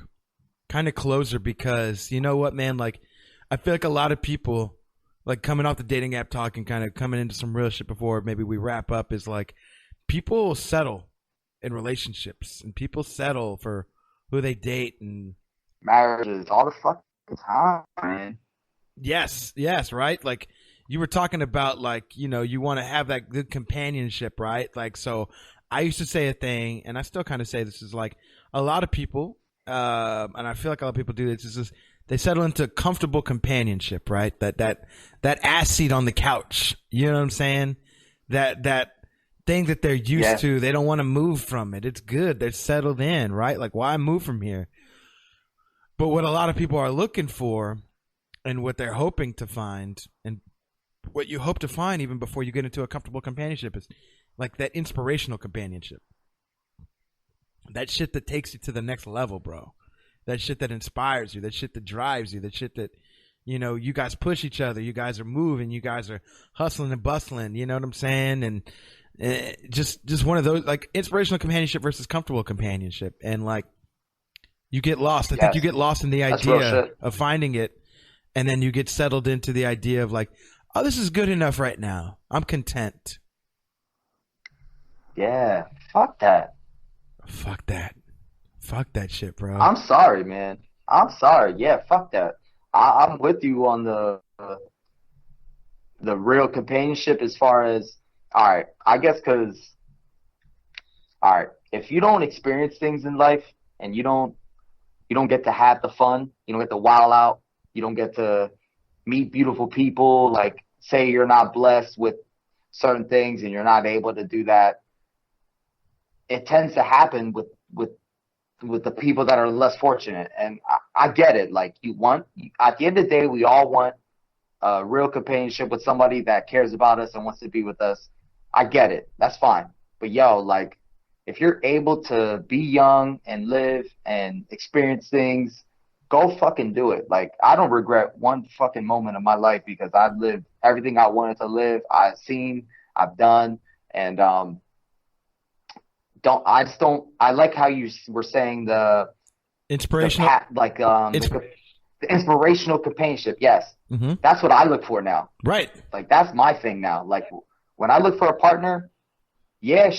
kind of closer because you know what, man? Like I feel like a lot of people like coming off the dating app talk and kind of coming into some real shit before maybe we wrap up is like people settle in relationships and people settle for who they date and marriages all the fucking time, man. Yes, right? Like you were talking about like, you want to have that good companionship, right? Like, so I used to say a thing and I still kind of say this is like a lot of people, and I feel like a lot of people do this, is just, they settle into comfortable companionship, right? That ass seat on the couch, you know what I'm saying? That thing that they're used to, they don't want to move from it. It's good. They're settled in, right? Like, why move from here? But what a lot of people are looking for and what they're hoping to find and what you hope to find even before you get into a comfortable companionship is like that inspirational companionship. That shit that takes you to the next level, bro. That shit that inspires you. That shit that drives you. That shit that, you guys push each other. You guys are moving. You guys are hustling and bustling. You know what I'm saying? And just one of those, like, inspirational companionship versus comfortable companionship. And, like, you get lost. I think you get lost in the idea of finding it. And then you get settled into the idea of, like, oh, this is good enough right now. I'm content. Yeah. Fuck that. Fuck that. Fuck that shit, bro. I'm sorry, man. I'm sorry. Yeah, fuck that. I'm with you on the real companionship as far as, all right, I guess because, all right, if you don't experience things in life and you don't get to have the fun, you don't get to wild out, you don't get to meet beautiful people, like say you're not blessed with certain things and you're not able to do that, it tends to happen with the people that are less fortunate. And I get it. Like at the end of the day, we all want a real companionship with somebody that cares about us and wants to be with us. I get it. That's fine. But like if you're able to be young and live and experience things, go fucking do it. Like I don't regret one fucking moment of my life because I've lived everything I wanted to live. I've seen, I've done. And, I like how you were saying the inspirational, the inspirational companionship. Yes. Mm-hmm. That's what I look for now. Right. Like, that's my thing now. Like, when I look for a partner, yeah,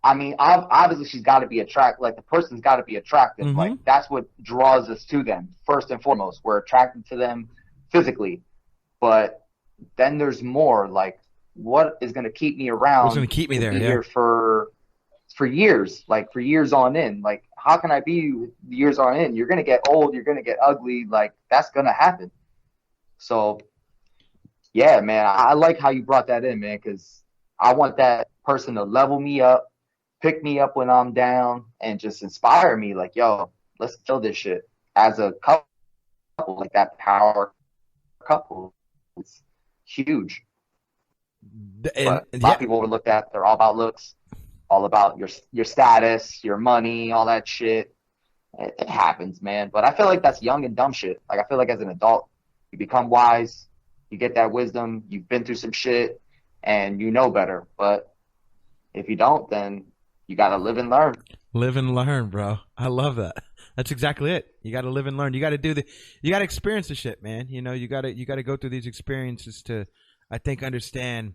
obviously she's got to be attractive. Like, the person's got to be attractive. Mm-hmm. Like, that's what draws us to them. First and foremost, we're attracted to them physically. But then there's more. Like, what is going to keep me around? What's going to keep me there? Be Yeah. here for years, like for years on end. Like, how can I be years on end? You're going to get old. You're going to get ugly. Like, that's going to happen. So, yeah, man, I like how you brought that in, man, because I want that person to level me up, pick me up when I'm down, and just inspire me. Like, yo, let's kill this shit. As a couple, like that power couple, it's huge. But a lot of people overlook that. They're all about looks, all about your status, your money, all that shit. It happens, man. But I feel like that's young and dumb shit. Like, I feel like as an adult, you become wise, you get that wisdom, you've been through some shit, and you know better. But if you don't, then you got to live and learn. Live and learn, bro. I love that. That's exactly it. You got to live and learn. You got to you got to experience the shit, man. You know, you got to go through these experiences to, I think, understand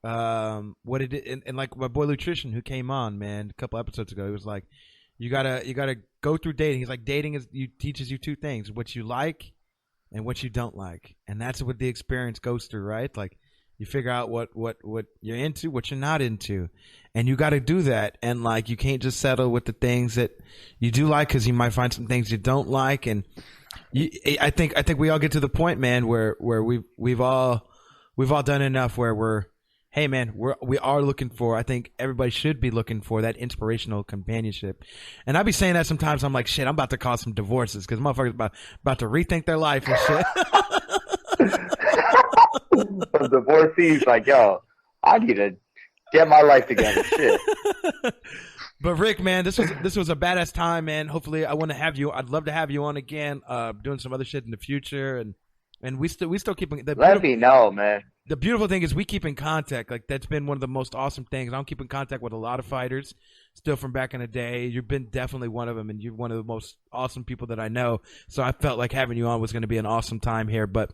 what it is. And like my boy Nutrition, who came on, man, a couple episodes ago, he was like, you gotta go through dating. He's like, dating teaches you two things: what you like and what you don't like, and that's what the experience goes through, right? Like, you figure out what you're into, what you're not into, and you got to do that. And like, you can't just settle with the things that you do like, because you might find some things you don't like. And I think we all get to the point, man, where we've all done enough where we're, hey, man, we are looking for, I think everybody should be looking for that inspirational companionship. And I be saying that sometimes. I'm like, shit, I'm about to cause some divorces because motherfuckers about to rethink their life and shit. The divorcee's like, yo, I need to get my life together. Shit. But Rick, man, this was a badass time, man. Hopefully, I'd love to have you on again, doing some other shit in the future, and we still keeping. Let me know, man. The beautiful thing is we keep in contact. Like, that's been one of the most awesome things. I don't keep in contact with a lot of fighters still from back in the day. You've been definitely one of them, and you're one of the most awesome people that I know. So I felt like having you on was going to be an awesome time here. But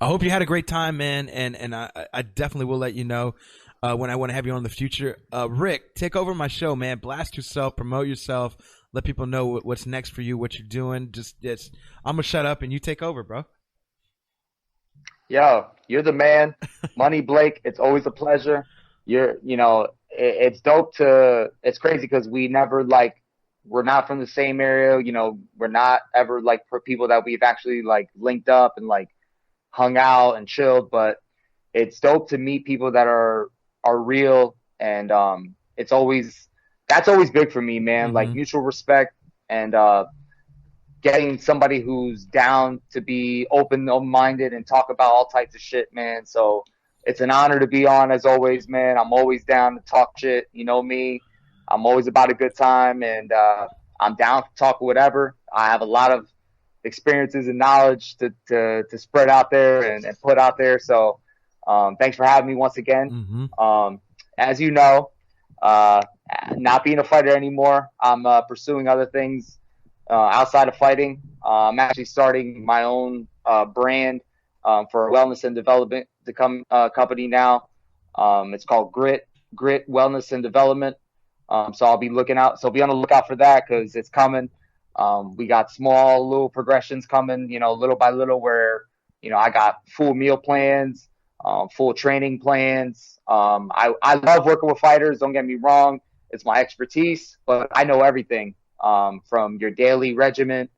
I hope you had a great time, man, and I definitely will let you know when I want to have you on in the future. Rick, take over my show, man. Blast yourself, promote yourself, let people know what's next for you, what you're doing. Just I'm gonna shut up and you take over, bro. Yo, you're the man. Money Blake, it's always a pleasure. It's dope it's crazy because we're not from the same area. You know, we're not ever like for people that we've actually like linked up and like hung out and chilled, but it's dope to meet people that are real. And that's always big for me, man. Mm-hmm. Like mutual respect and getting somebody who's down to be open-minded and talk about all types of shit, man. So it's an honor to be on, as always, man. I'm always down to talk shit. You know me. I'm always about a good time, and I'm down to talk whatever. I have a lot of experiences and knowledge to spread out there and put out there. So thanks for having me once again. Mm-hmm. As you know, not being a fighter anymore, I'm pursuing other things outside of fighting. I'm actually starting my own brand for wellness and development company now. It's called Grit Wellness and Development. So I'll be looking out. So be on the lookout for that because it's coming. We got small little progressions coming, little by little where, I got full meal plans, full training plans. I love working with fighters. Don't get me wrong. It's my expertise, but I know everything. From your daily regimen,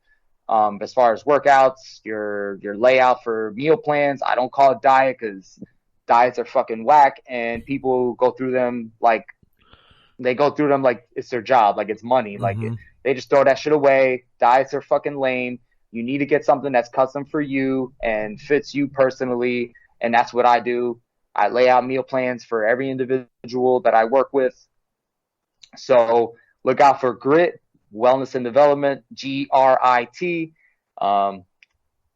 as far as workouts, your layout for meal plans. I don't call it diet because diets are fucking whack, and people go through them like it's their job, like it's money. Mm-hmm. Like they just throw that shit away. Diets are fucking lame. You need to get something that's custom for you and fits you personally, and that's what I do. I lay out meal plans for every individual that I work with. So look out for Grit Wellness and Development, GRIT.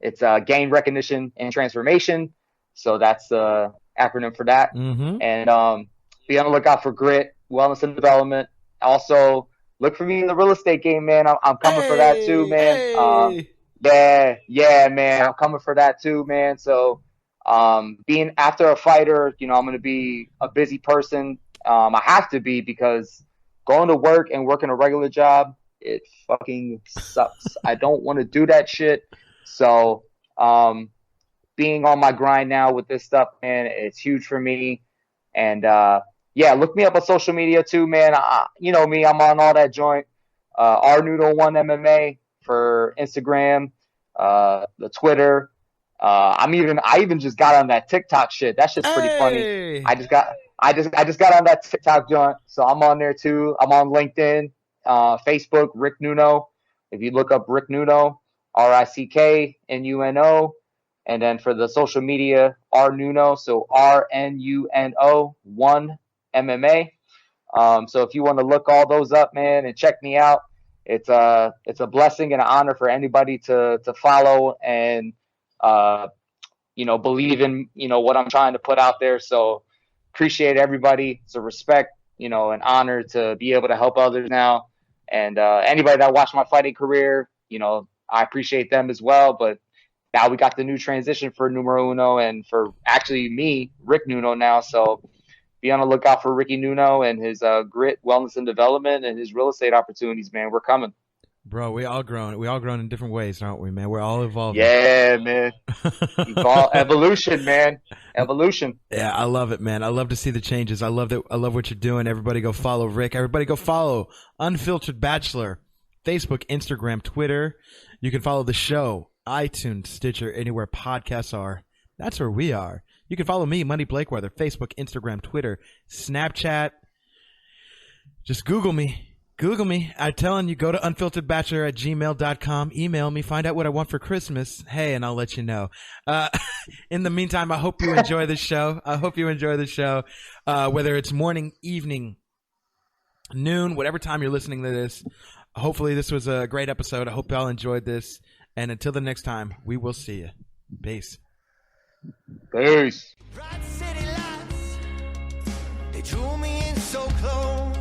It's gain, recognition, and transformation. So that's the acronym for that. Mm-hmm. And be on the lookout for Grit Wellness and Development. Also, look for me in the real estate game, man. I'm coming for that too, man. Yeah, man. I'm coming for that too, man. So, being after a fighter, I'm going to be a busy person. I have to be because going to work and working a regular job, it fucking sucks. I don't want to do that shit. So, being on my grind now with this stuff, man, it's huge for me. And yeah, look me up on social media too, man. You know me, I'm on all that joint. R Noodle One MMA for Instagram, the Twitter. I even just got on that TikTok shit. That shit's pretty funny. Hey! I just got on that TikTok joint, so I'm on there too. I'm on LinkedIn, Facebook, Rick Nuno. If you look up Rick Nuno, RickNuno, and then for the social media, R Nuno, so RNUNO 1MMA. So if you want to look all those up, man, and check me out, it's a blessing and an honor for anybody to follow and believe in what I'm trying to put out there. So appreciate everybody. It's a respect, an honor to be able to help others now. And anybody that watched my fighting career, I appreciate them as well. But now we got the new transition for Numero Uno and for actually me, Rick Nuno now. So be on the lookout for Ricky Nuno and his grit, wellness, and development, and his real estate opportunities, man. We're coming. Bro, we all grown in different ways, aren't we, man? We're all evolving. Yeah, man. Evolution, man. Evolution. Yeah, I love it, man. I love to see the changes. I love what you're doing. Everybody go follow Rick. Everybody go follow Unfiltered Bachelor. Facebook, Instagram, Twitter. You can follow the show, iTunes, Stitcher, anywhere podcasts are. That's where we are. You can follow me, Money Blakeweather, Facebook, Instagram, Twitter, Snapchat. Just Google me. I'm telling you, go to unfilteredbachelor@gmail.com. Email me. Find out what I want for Christmas. Hey, and I'll let you know. In the meantime, I hope you enjoy the show. Whether it's morning, evening, noon, whatever time you're listening to this. Hopefully this was a great episode. I hope y'all enjoyed this. And until the next time, we will see you. Peace. Peace. Bright city lights, they drew me in so close.